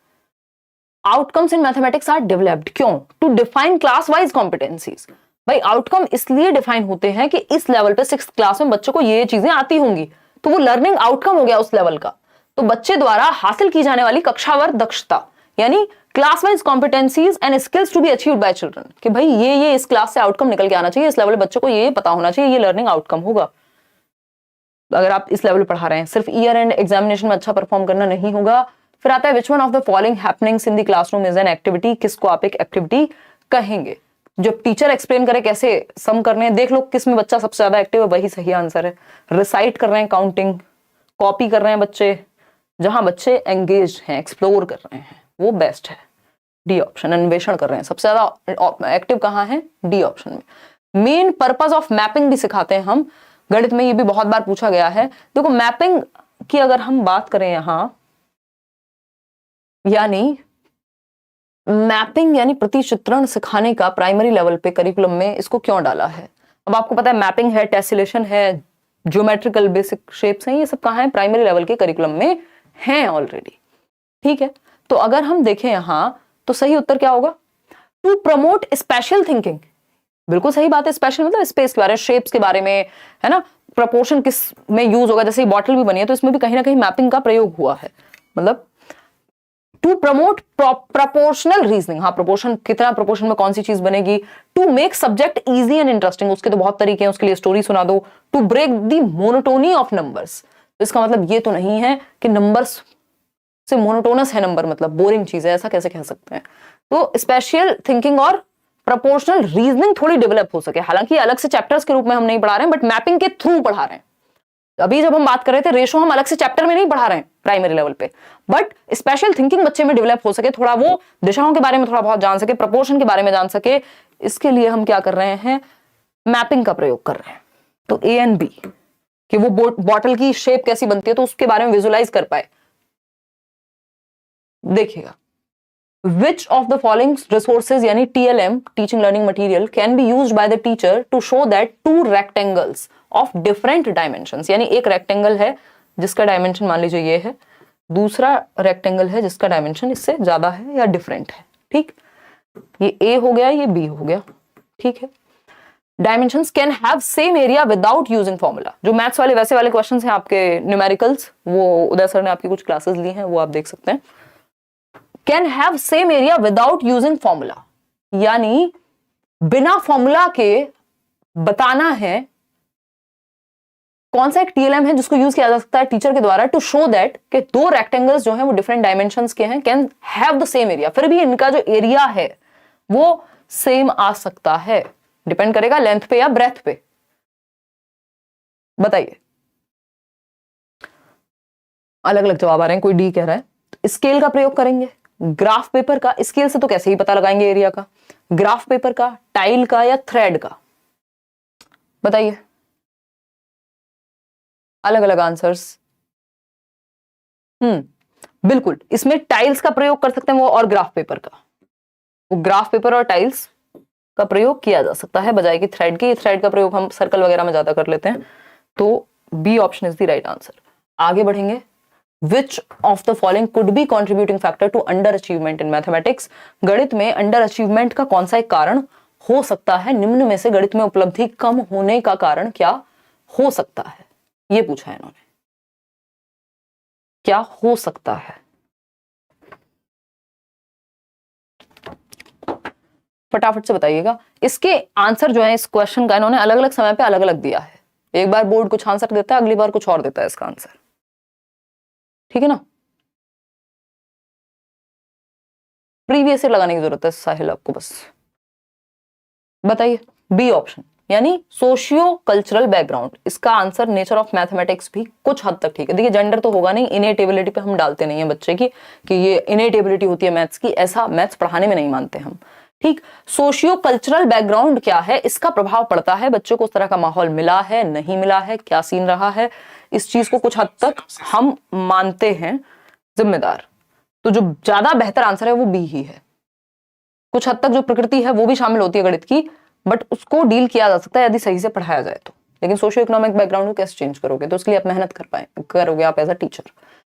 Outcomes in mathematics are developed, क्यों? To define class wise competencies. भाई आउटकम इसलिए डिफाइन होते हैं कि इस लेवल पे 6th क्लास में बच्चों को ये चीजें आती होंगी, तो वो लर्निंग आउटकम हो गया उस लेवल का। तो बच्चे द्वारा हासिल की जाने वाली कक्षावर दक्षता, यानी class wise competencies and skills to be achieved by children, कि भाई ये इस क्लास से आउटकम निकल के आना चाहिए, इस लेवल बच्चों को ये पता होना चाहिए, ये लर्निंग आउटकम होगा। अगर आप इस लेवल पढ़ा रहे हैं, सिर्फ ईयर एंड एग्जामिनेशन में अच्छा परफॉर्म करना नहीं होगा। फिर आता है which one of the following happenings in the classroom is an activity. किसको आप एक एक्टिविटी कहेंगे? जब टीचर एक्सप्लेन करे कैसे सम करने हैं, देख लो किस में बच्चा सबसे ज्यादा एक्टिव है, वही सही आंसर है। रिसाइट कर रहे हैं काउंटिंग, कॉपी कर रहे हैं बच्चे, जहां बच्चे एंगेज हैं, एक्सप्लोर कर रहे हैं, वो बेस्ट है। डी ऑप्शन, अन्वेषण कर रहे हैं, सबसे ज्यादा एक्टिव कहां है? डी ऑप्शन में। मेन पर्पस ऑफ मैपिंग भी सिखाते हैं हम, गणित में ये भी बहुत बार पूछा गया है। देखो मैपिंग की अगर हम बात करें यहां, यानी मैपिंग यानी प्रतिचित्रण सिखाने का प्राइमरी लेवल पे करिकुलम में इसको क्यों डाला है? अब आपको पता है मैपिंग है, टेसिलेशन है, ज्योमेट्रिकल बेसिक शेप्स हैं, ये सब कहां है? प्राइमरी लेवल के करिकुलम में हैं ऑलरेडी। ठीक है, तो अगर हम देखें यहां तो सही उत्तर क्या होगा? To promote spatial thinking. बिल्कुल सही बात है, स्पेशल मतलब स्पेस के बारे में, शेप्स के बारे में, है ना। प्रपोर्शन किस में यूज होगा, जैसे बॉटल भी बनी है तो इसमें भी कहीं ना कहीं मैपिंग का प्रयोग हुआ है। मतलब टू प्रमोट प्रपोर्शनल रीजनिंग, हाँ प्रोपोर्शन, कितना प्रोपोर्शन में कौन सी चीज बनेगी। To make subject easy and interesting, उसके तो बहुत तरीके हैं, उसके लिए स्टोरी सुना दो। To break the monotony of numbers, इसका मतलब ये तो नहीं है कि नंबर्स से मोनोटोनस है नंबर, मतलब बोरिंग चीज है, ऐसा कैसे कह सकते हैं। तो स्पेशल थिंकिंग और प्रोपोर्शनल रीजनिंग थोड़ी डेवलप हो सके, हालांकि अलग से चैप्टर्स के रूप में हम नहीं पढ़ा रहे हैं, बट मैपिंग के थ्रू पढ़ा रहे हैं। अभी जब हम बात कर रहे थे रेशो, हम अलग से चैप्टर में नहीं पढ़ा रहे हैं प्राइमरी लेवल पे, बट स्पेशल थिंकिंग बच्चे में डेवलप हो सके, थोड़ा वो दिशाओं के बारे में थोड़ा बहुत जान सके, प्रपोर्शन के बारे में जान सके, इसके लिए हम क्या कर रहे हैं? मैपिंग का प्रयोग कर रहे हैं। तो ए एंड बी, कि वो बॉटल की शेप कैसी बनती है तो उसके बारे में विजुअलाइज कर पाए। देखिएगा, which of the following resources यानी TLM teaching learning material can be used by the teacher to show that two rectangles of different dimensions, यानी एक रेक्टेंगल है जिसका डायमेंशन मान लीजिए ये है, दूसरा रेक्टेंगल है जिसका डायमेंशन इससे ज्यादा है या डिफरेंट है। ठीक, ये A हो गया, ये B हो गया। ठीक है, dimensions can have same area without using formula. जो मैथ्स वाले वैसे वाले क्वेश्चंस हैं आपके न्यूमेरिकल्स, वो उदय सर ने आपकी कुछ क्लासेस ली हैं, वो आप देख सकते हैं। Can have same area without using formula, यानी बिना फॉर्मूला के बताना है कौन सा एक टीएलएम है जिसको यूज किया जा सकता है टीचर के द्वारा टू शो दैट कि दो रेक्टेंगल्स जो हैं वो डिफरेंट डायमेंशंस के हैं, can have the same area, फिर भी इनका जो एरिया है वो सेम आ सकता है। डिपेंड करेगा लेंथ पे या ब्रेथ पे। बताइए, अलग अलग जवाब आ रहे हैं। कोई डी कह रहा है तो स्केल का प्रयोग करेंगे, ग्राफ पेपर का। स्केल से तो कैसे ही पता लगाएंगे एरिया का, ग्राफ पेपर का, टाइल का या थ्रेड का? बताइए, अलग अलग आंसर्स। बिल्कुल, इसमें टाइल्स का प्रयोग कर सकते हैं वो, और ग्राफ पेपर का। वो ग्राफ पेपर और टाइल्स का प्रयोग किया जा सकता है बजाय कि थ्रेड के। थ्रेड का प्रयोग हम सर्कल वगैरह में ज्यादा कर लेते हैं। तो B option is the right answer. आगे बढ़ेंगे। Which of the following could be contributing factor to underachievement in mathematics? गणित में अंडर अचीवमेंट का कौन सा एक कारण हो सकता है? निम्न में से गणित में उपलब्धि कम होने का कारण क्या हो सकता है? ये पूछा है इन्होंने, क्या हो सकता है? फटाफट से बताइएगा। इसके आंसर जो है इस क्वेश्चन का इन्होंने अलग अलग समय पे अलग अलग दिया है। एक बार बोर्ड कुछ आंसर देता है, अगली बार कुछ और देता है इसका आंसर। ठीक है ना, प्रीवियस ईयर लगाने की जरूरत है साहिल आपको बस। बताइए, बी ऑप्शन यानी सोशियो कल्चरल बैकग्राउंड। इसका आंसर नेचर ऑफ मैथमेटिक्स भी कुछ हद तक ठीक है। देखिए जेंडर तो होगा नहीं, इनेट एबिलिटी पे हम डालते नहीं है बच्चे की कि ये इनेट एबिलिटी होती है मैथ्स की, ऐसा मैथ्स पढ़ाने में नहीं मानते हम। ठीक, सोशियो कल्चरल बैकग्राउंड क्या है, इसका प्रभाव पड़ता है, बच्चों को उस तरह का माहौल मिला है नहीं मिला है, क्या सीन रहा है, इस चीज को कुछ हद तक हम मानते हैं जिम्मेदार। तो जो ज्यादा बेहतर आंसर है वो बी ही है। कुछ हद तक जो प्रकृति है वो भी शामिल होती है गणित की, बट उसको डील किया जा सकता है यदि सही से पढ़ाया जाए तो। लेकिन सोशियो इकोनॉमिक बैकग्राउंड को कैसे चेंज करोगे, तो उसके लिए आप मेहनत करोगे आप as a teacher.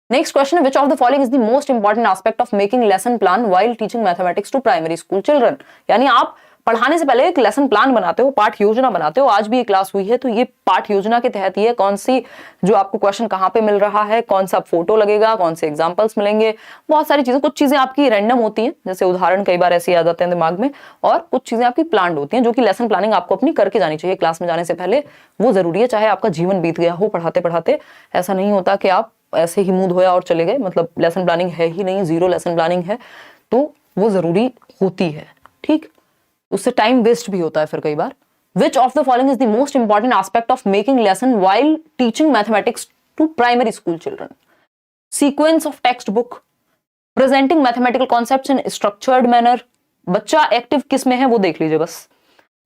Next question है, which of the following is the most important aspect of making lesson plan while teaching mathematics to primary school children. यानी आप पढ़ाने से पहले एक लेसन प्लान बनाते हो, पाठ योजना बनाते हो। आज भी ये क्लास हुई है तो ये पाठ योजना के तहत ही है, कौन सी जो आपको क्वेश्चन कहाँ पे मिल रहा है, कौन सा फोटो लगेगा, कौन से एग्जांपल्स मिलेंगे, बहुत सारी चीजें। कुछ चीजें आपकी रैंडम होती हैं, जैसे उदाहरण कई बार ऐसे आ जाते हैं दिमाग में, और कुछ चीजें आपकी प्लान्ड होती हैं, जो कि लेसन प्लानिंग आपको अपनी करके जानी चाहिए क्लास में जाने से पहले। वो जरूरी है, चाहे आपका जीवन बीत गया हो पढ़ाते पढ़ाते। ऐसा नहीं होता कि आप ऐसे ही मुंह धोया और चले गए, मतलब लेसन प्लानिंग है ही नहीं, जीरो लेसन प्लानिंग है, तो वो जरूरी होती है। ठीक, उससे टाइम वेस्ट भी होता है फिर कई बार। Which of the following is the most important aspect of making lesson while teaching mathematics to primary school children? Sequence of textbook, presenting mathematical concepts in structured manner. बच्चा active किस में है वो देख लीजिए बस।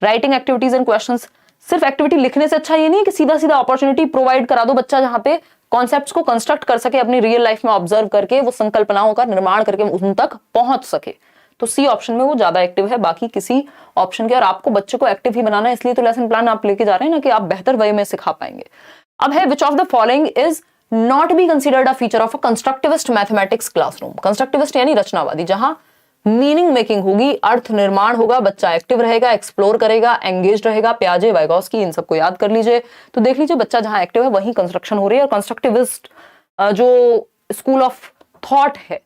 Writing activities and questions. सिर्फ activity लिखने से अच्छा ये नहीं है कि सीधा सीधा अपॉर्चुनिटी प्रोवाइड करा दो बच्चा जहां पे कॉन्सेप्ट्स को कंस्ट्रक्ट कर सके, अपनी रियल लाइफ में ऑब्जर्व करके वो संकल्पनाओं का निर्माण करके उन तक पहुंच सके। तो सी ऑप्शन में वो ज्यादा एक्टिव है बाकी किसी ऑप्शन के। और आपको बच्चे को एक्टिव ही बनाना है, इसलिए तो लेसन प्लान आप लेके जा रहे हैं ना, कि आप बेहतर वे में सिखा पाएंगे। अब है, which of the following is not be considered a feature of a constructivist mathematics classroom? Constructivist यानी रचनावादी, जहां मीनिंग मेकिंग होगी, अर्थ निर्माण होगा, बच्चा एक्टिव रहेगा, एक्सप्लोर करेगा, एंगेज रहेगा। प्याजे, वाइगोस्की, इन सबको याद कर लीजिए। तो देख लीजिए बच्चा जहां एक्टिव है वहीं कंस्ट्रक्शन हो रही है। और कंस्ट्रक्टिविस्ट जो स्कूल ऑफ थॉट है,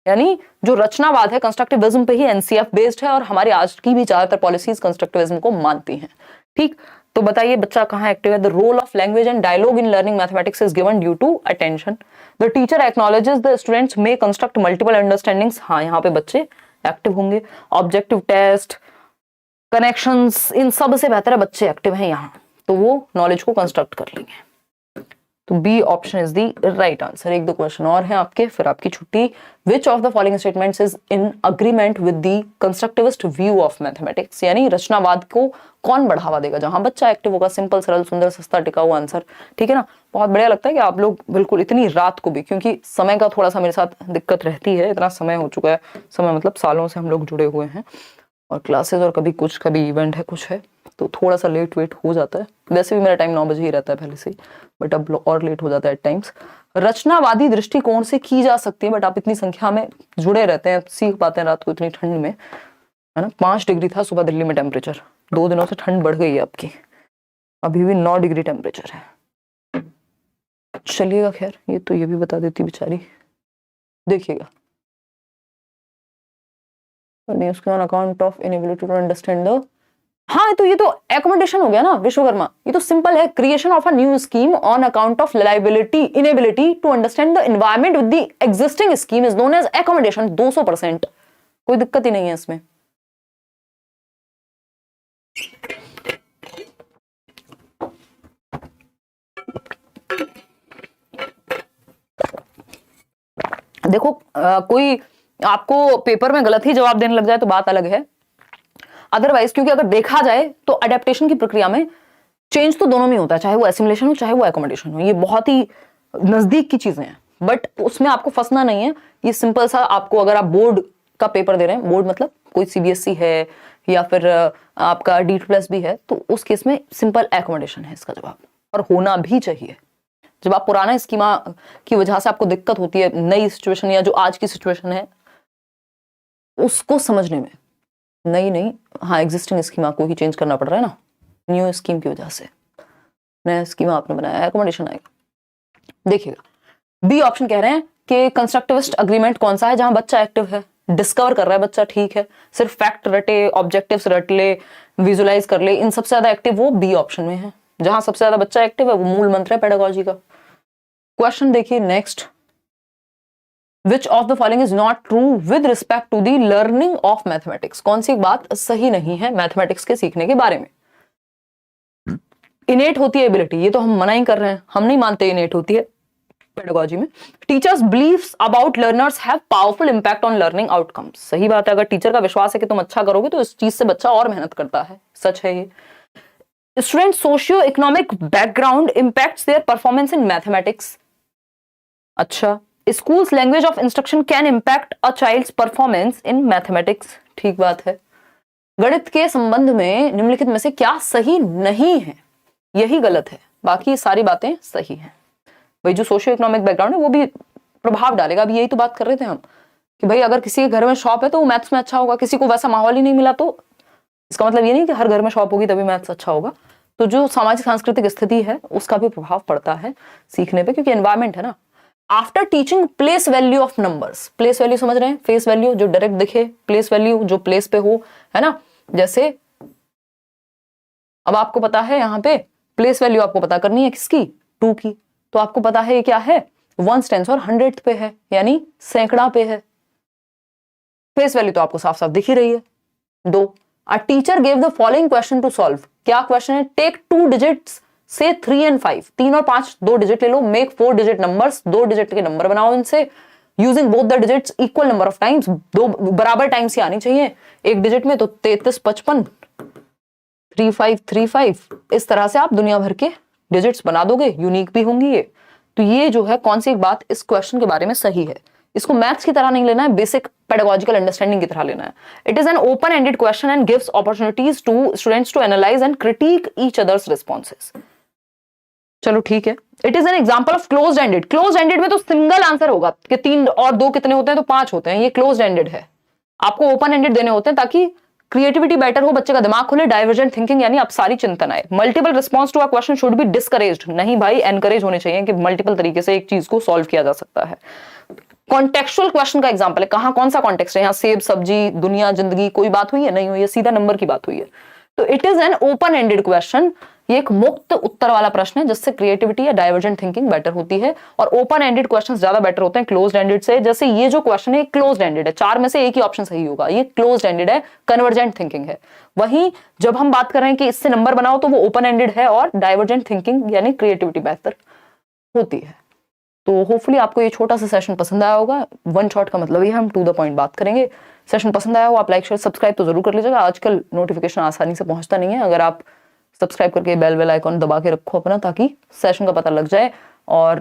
यानी जो रचनावाद है, कंस्ट्रक्टिविज्म पे ही एनसीएफ बेस्ड है, और हमारी आज की भी ज्यादातर पॉलिसीज कंस्ट्रक्टिविज्म को मानती हैं। ठीक, तो बताइए बच्चा कहाँ एक्टिव है? The role of language and dialogue in learning mathematics is given due to attention. The teacher acknowledges the students may construct multiple understandings. हाँ, यहाँ पे बच्चे एक्टिव होंगे। ऑब्जेक्टिव टेस्ट, कनेक्शंस, इन सब से बेहतर है बच्चे एक्टिव हैं यहाँ, तो वो नॉलेज को कंस्ट्रक्ट कर लेंगे। तो B option is the right answer. एक दो क्वेश्चन और हैं आपके, फिर आपकी छुट्टी। Which of the following statements is in agreement with the constructivist view of mathematics? यानी रचनावाद को कौन बढ़ावा देगा? जहां बच्चा एक्टिव होगा। सिंपल, सरल, सुंदर, सस्ता, टिकाऊ आंसर। ठीक है ना? बहुत बढ़िया लगता है कि आप लोग बिल्कुल इतनी रात को भी, क्योंकि समय का थोड़ा सा मेरे साथ दिक्कत रहती है, इतना समय हो चुका है, समय मतलब सालों से हम लोग जुड़े हुए हैं, और क्लासेस और कभी कुछ, कभी इवेंट है, कुछ है, तो थोड़ा सा लेट वेट हो जाता है। वैसे भी मेरा टाइम 9 बजे ही रहता है पहले से ही, बट अब और लेट हो जाता है एट टाइम्स। रचनावादी दृष्टिकोण से की जा सकती है, बट आप इतनी संख्या में जुड़े रहते हैं, सीख पाते हैं रात को इतनी ठंड में, है ना? 5 डिग्री था सुबह दिल्ली में टेम्परेचर, 2 दिनों से ठंड बढ़ गई है आपकी, अभी भी 9 डिग्री टेम्परेचर है। चलिएगा, खैर ये तो ये भी बता देती बेचारी, देखिएगा। उसके on account of inability to understand the, हाँ तो ये तो एकोमोडेशन हो गया ना विश्वकर्मा, ये तो सिंपल है। Creation of a new scheme on account of liability inability to understand the environment with the existing scheme is known as accommodation. 200%, कोई दिक्कत ही नहीं है इसमें। देखो कोई आपको पेपर में गलत ही जवाब देने लग जाए तो बात अलग है, अदरवाइज क्योंकि अगर देखा जाए तो अडेप्टेशन की प्रक्रिया में चेंज तो दोनों में होता है, चाहे वो एसिमुलेशन हो चाहे वो एकोमोडेशन हो, ये बहुत ही नजदीक की चीजें हैं, बट उसमें आपको फंसना नहीं है। ये सिंपल सा, आपको अगर आप बोर्ड का पेपर दे रहे हैं, बोर्ड मतलब कोई सीबीएसई है या फिर आपका D++ भी है, तो उस केस में सिंपल एकोमोडेशन है इसका जवाब, और होना भी चाहिए। जब आप पुराना स्कीमा की वजह से आपको दिक्कत होती है नई सिचुएशन या जो आज की सिचुएशन है उसको समझने में, नहीं हाँ एग्जिस्टिंग स्कीमा को ही चेंज करना पड़ रहा है ना, न्यू स्कीम की वजह से नया स्कीमा आपने बनाया, एकोमोडेशन आएगा। देखिएगा बी ऑप्शन कह रहे हैं कि कंस्ट्रक्टिविस्ट अग्रीमेंट कौन सा है, जहां बच्चा एक्टिव है, डिस्कवर कर रहा है बच्चा, ठीक है, सिर्फ फैक्ट रटे, ऑब्जेक्टिव्स रट ले, विजुलाइज कर ले, इन सबसे ज्यादा एक्टिव वो बी ऑप्शन में है। जहां सबसे ज्यादा बच्चा एक्टिव है वो मूल मंत्र है पेडागोजी का। क्वेश्चन देखिए next, Which of the following is not true with respect to the learning of mathematics? कौन सी बात सही नहीं है मैथमेटिक्स के सीखने के बारे में? इनेट होती है एबिलिटी, ये तो हम मना ही कर रहे हैं, हम नहीं मानते इनेट होती है पेडागोजी में। Teachers believes about learners have powerful impact on learning outcomes. सही बात है, अगर टीचर का विश्वास है कि तुम अच्छा करोगे तो इस चीज से बच्चा और मेहनत करता है, सच है ये। Student socio economic background impacts their performance in mathematics. अच्छा, schools language of instruction can impact a child's performance in mathematics. ठीक बात है। गणित के संबंध में निम्नलिखित में से क्या सही नहीं है? यही गलत है, बाकी सारी बातें सही हैं। भाई जो सोशियो इकोनॉमिक बैकग्राउंड है वो भी प्रभाव डालेगा। अभी यही तो बात कर रहे थे हम कि भाई अगर किसी के घर में शॉप है तो वो मैथ्स में अच्छा होगा, किसी को वैसा माहौल ही नहीं मिला तो इसका मतलब ये नहीं कि हर घर में शॉप होगी तभी मैथ्स अच्छा होगा। तो जो सामाजिक सांस्कृतिक स्थिति है उसका भी प्रभाव पड़ता है सीखने पे, क्योंकि एनवायरमेंट है ना। After teaching place value of numbers. Place value समझ रहे हैं? फेस वैल्यू जो डायरेक्ट दिखे, प्लेस वैल्यू जो प्लेस पे हो, है ना। जैसे अब आपको पता है यहाँ पे प्लेस वैल्यू आपको पता करनी है किसकी? 2 की। तो आपको पता है ये क्या है? 1s 10s और 100th पे है, यानी सैकड़ा पे है। फेस वैल्यू तो आपको साफ साफ दिख ही रही है 2। A teacher gave the following question to solve. क्या क्वेश्चन है? टेक 2 डिजिट्स से 3 and 5, 3 और 5 2 डिजिट ले लो, मेक 4 डिजिट नंबर्स, 2 डिजिट के नंबर बनाओ इनसे, using both the digits equal number of times. 2 बराबर टाइम्स ही आनी चाहिए एक डिजिट में, तो 33 55 35 35। इस तरह से आप दुनिया भर के डिजिट्स बना दोगे, यूनिक भी होंगी ये। तो ये जो है कौन सी एक बात इस क्वेश्चन के बारे में सही है। इसको मैथ्स की तरह नहीं लेना है, बेसिक पेडागोजिकल अंडरस्टैंडिंग की तरह लेना है। It is an open ended question and gives opportunities to students to analyse and critique each others responses. चलो ठीक है। It is an example of closed ended. Closed ended में तो सिंगल आंसर होगा कि 3 और 2 कितने होते हैं? तो 5 होते हैं। ये क्लोज्ड एंडेड है। आपको ओपन एंडेड देने होते हैं ताकि क्रिएटिविटी बेटर हो, बच्चे का दिमाग खुले, डाइवर्जेंट थिंकिंग यानी अब सारी चिंतन आए। Multiple response to a question should be discouraged. नहीं भाई, एनकरेज होने चाहिए कि मल्टीपल तरीके से एक चीज को सॉल्व किया जा सकता है। कॉन्टेक्चुअल क्वेश्चन का एग्जांपल है। कहां कौन सा कॉन्टेक्स्ट है? यहाँ सेब, सब्जी, दुनिया, जिंदगी, कोई बात हुई है? नहीं हुई है, सीधा नंबर की बात हुई है। तो it is an open ended question. ये एक मुक्त उत्तर वाला प्रश्न है जिससे क्रिएटिविटी या डाइवर्जेंट थिंकिंग बेटर होती है, और ओपन एंडेड क्वेश्चंस ज्यादा बेटर होते हैं क्लोज्ड एंडेड से। जैसे ये जो क्वेश्चन है क्लोज्ड एंडेड है, 4 में से एक ही ऑप्शन सही होगा, ये क्लोज्ड एंडेड है, कन्वर्जेंट थिंकिंग है। वहीं जब हम बात कर रहे हैं कि इससे नंबर बनाओ तो वो ओपन एंडेड है और डाइवर्जेंट थिंकिंग यानी क्रिएटिविटी बेहतर होती है। तो होपफुली आपको ये छोटा सा सेशन पसंद आया होगा। वन शॉट का मतलब ये हम टू द पॉइंट बात करेंगे। सेशन पसंद आया हो आप लाइक शेयर सब्सक्राइब तो जरूर कर लीजिएगा। आजकल नोटिफिकेशन आसानी से पहुंचता नहीं है, अगर आप सब्सक्राइब करके बेल आइकॉन दबा के रखो अपना, ताकि सेशन का पता लग जाए। और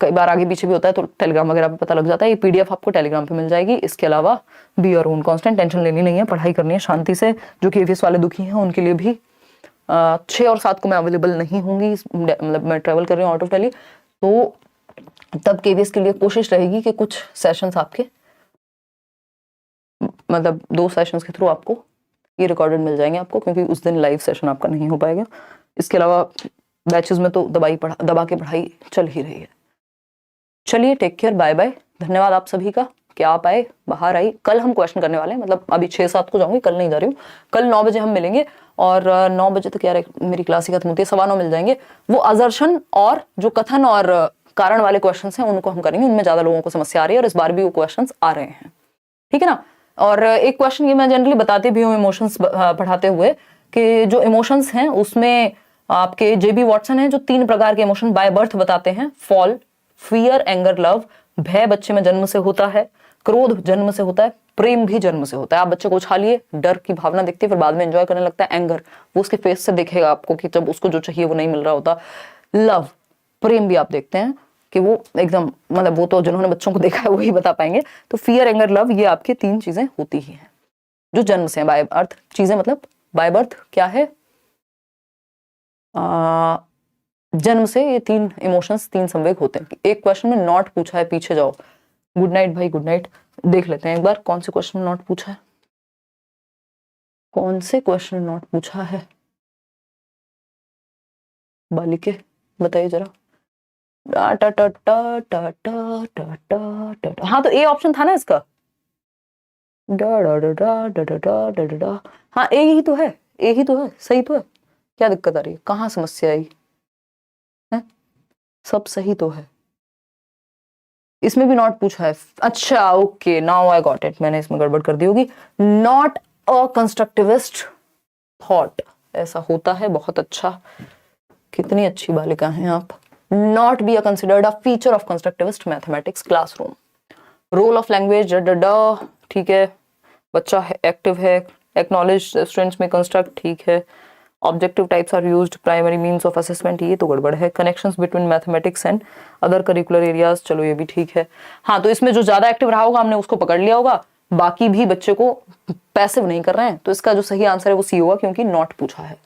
कई बार आगे पीछे भी होता है तो टेलीग्राम वगैरह पे पता लग जाता है। ये पीडीएफ आपको टेलीग्राम पे मिल जाएगी। इसके अलावा be your own constant, tension लेनी नहीं है, पढ़ाई करनी है शांति से। जो केवीएस वाले दुखी हैं उनके लिए भी 6 और 7 को मैं अवेलेबल नहीं होंगी, मतलब मैं ट्रेवल कर रही हूँ आउट ऑफ दिल्ली, तो तब केवीएस के लिए कोशिश रहेगी कि कुछ सेशंस आपके, मतलब 2 सेशंस के थ्रू आपको ये रिकॉर्डेड मिल जाएंगे आपको, क्योंकि उस दिन लाइव सेशन आपका नहीं हो पाएगा। इसके अलावा बैचेस में तो दबा के पढ़ाई चल ही रही है। चलिए, टेक केयर, बाय बाय। धन्यवाद आप सभी का कि आप आए, बाहर आई। कल हम क्वेश्चन करने वाले हैं, मतलब अभी 6-7 को जाऊंगी, कल नहीं जा रही हूँ। कल 9 बजे हम मिलेंगे और 9 बजे तक यार मेरी क्लास ही खत्म होती है, 9:15 मिल जाएंगे। वो असर्शन और जो कथन और कारण वाले क्वेश्चन हैं उनको हम करेंगे। उनमें ज्यादा लोगों को समस्या आ रही है और इस बार भी वो क्वेश्चन आ रहे हैं, ठीक है ना। और एक क्वेश्चन ये मैं जनरली बताती भी हूँ इमोशंस पढ़ाते हुए, कि जो इमोशंस हैं उसमें आपके जेबी वॉटसन हैं जो 3 प्रकार के इमोशन बाय बर्थ बताते हैं। Fall, fear, anger, love. भय बच्चे में जन्म से होता है, क्रोध जन्म से होता है, प्रेम भी जन्म से होता है। आप बच्चे को उछालिए, डर की भावना दिखती है, फिर बाद में एंजॉय करने लगता है। एंगर, वो उसके फेस से दिखेगा आपको कि जब उसको जो चाहिए वो नहीं मिल रहा होता। लव, प्रेम भी आप देखते हैं कि वो एकदम, मतलब वो तो जिन्होंने बच्चों को देखा है वही बता पाएंगे। तो फियर, एंगर, लव, ये आपकी 3 चीजें होती ही हैं जो जन्म से बाय बर्थ। चीजें मतलब बाय बर्थ क्या है? जन्म से ये 3 इमोशंस, 3 संवेग होते हैं। एक क्वेश्चन में नॉट पूछा है, पीछे जाओ। गुड नाइट भाई, गुड नाइट। देख लेते हैं एक बार कौन से क्वेश्चन में नॉट पूछा है, कौन से क्वेश्चन में नॉट पूछा है। बालिके बताइए जरा। हाँ, तो ए ऑप्शन था ना इसका। हाँ, ए ही तो है, ए ही तो है, सही तो है। क्या दिक्कत आ रही है? कहाँ समस्या आई है? सब सही तो है। इसमें भी नॉट पूछा है। अच्छा, okay, now I got it. मैंने इसमें गड़बड़ कर दी होगी। नॉट अ कंस्ट्रक्टिविस्ट थॉट, ऐसा होता है। बहुत अच्छा, कितनी अच्छी बालिका हैं आप। Not be a considered a feature of constructivist mathematics classroom. Role of language ठीक है, बच्चा एक्टिव है, एक्नॉलेज स्टूडेंट्स में कंस्ट्रक्ट ठीक है, objective types are used, primary means of assessment ये तो गड़बड़ है, connections between mathematics and other curricular areas चलो ये भी ठीक है। हाँ तो इसमें जो ज्यादा एक्टिव रहा होगा हमने उसको पकड़ लिया होगा, बाकी भी बच्चे को पैसिव नहीं कर रहे हैं, तो इसका जो सही आंसर है वो सी होगा क्योंकि नॉट पूछा है।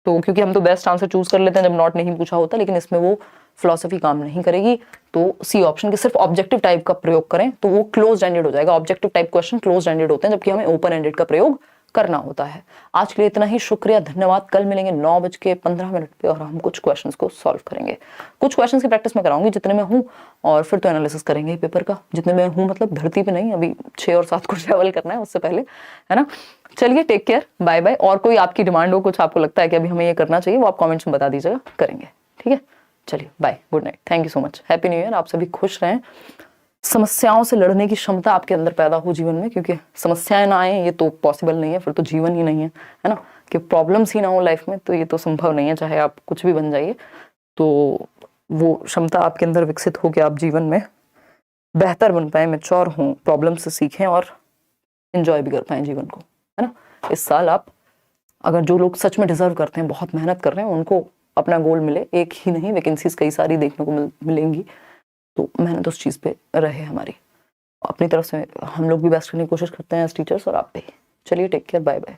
तो क्योंकि हम तो बेस्ट आंसर चूज कर लेते हैं जब नॉट नहीं पूछा होता, लेकिन इसमें वो फिलॉसफी काम नहीं करेगी, तो सी ऑप्शन के सिर्फ ऑब्जेक्टिव टाइप का प्रयोग करें तो वो क्लोज एंडेड हो जाएगा। Objective type question close ended होते हैं जबकि हमें ओपन एंडेड का प्रयोग करना होता है। आज के लिए इतना ही, शुक्रिया, धन्यवाद। कल मिलेंगे 9:15 पे और हम कुछ क्वेश्चंस को सॉल्व करेंगे। कुछ क्वेश्चंस की प्रैक्टिस मैं कराऊंगी जितने में हूँ, और फिर तो एनालिसिस करेंगे पेपर का जितने में हूँ, मतलब धरती पे नहीं, अभी 6 और 7 को ट्रैवल करना है उससे पहले, है ना। चलिए टेक केयर, बाय बाय। और कोई आपकी डिमांड हो, कुछ आपको लगता है कि अभी हमें ये करना चाहिए, वो आप कॉमेंट्स में बता दीजिएगा, करेंगे, ठीक है। चलिए bye, good night, thank you so much, happy new year. आप सभी खुश रहें, समस्याओं से लड़ने की क्षमता आपके अंदर पैदा हो जीवन में, क्योंकि समस्याएं ना आए ये तो पॉसिबल नहीं है, फिर तो जीवन ही नहीं है, है ना। कि प्रॉब्लम्स ही ना हो लाइफ में तो ये तो संभव नहीं है, चाहे आप कुछ भी बन जाइए। तो वो क्षमता आपके अंदर विकसित हो कि आप जीवन में बेहतर बन पाए, मैच्योर हों, प्रॉब्लम से सीखें और एंजॉय भी कर पाएं जीवन को, है ना। इस साल आप, अगर जो लोग सच में डिजर्व करते हैं, बहुत मेहनत कर रहे हैं, उनको अपना गोल मिले, एक ही नहीं वैकेंसीज कई सारी देखने को मिलेंगी, तो मेहनत उस चीज़ पे रहे हमारी। अपनी तरफ से हम लोग भी बेस्ट करने की कोशिश करते हैं एज टीचर्स, और आप भी। चलिए टेक केयर, बाय बाय।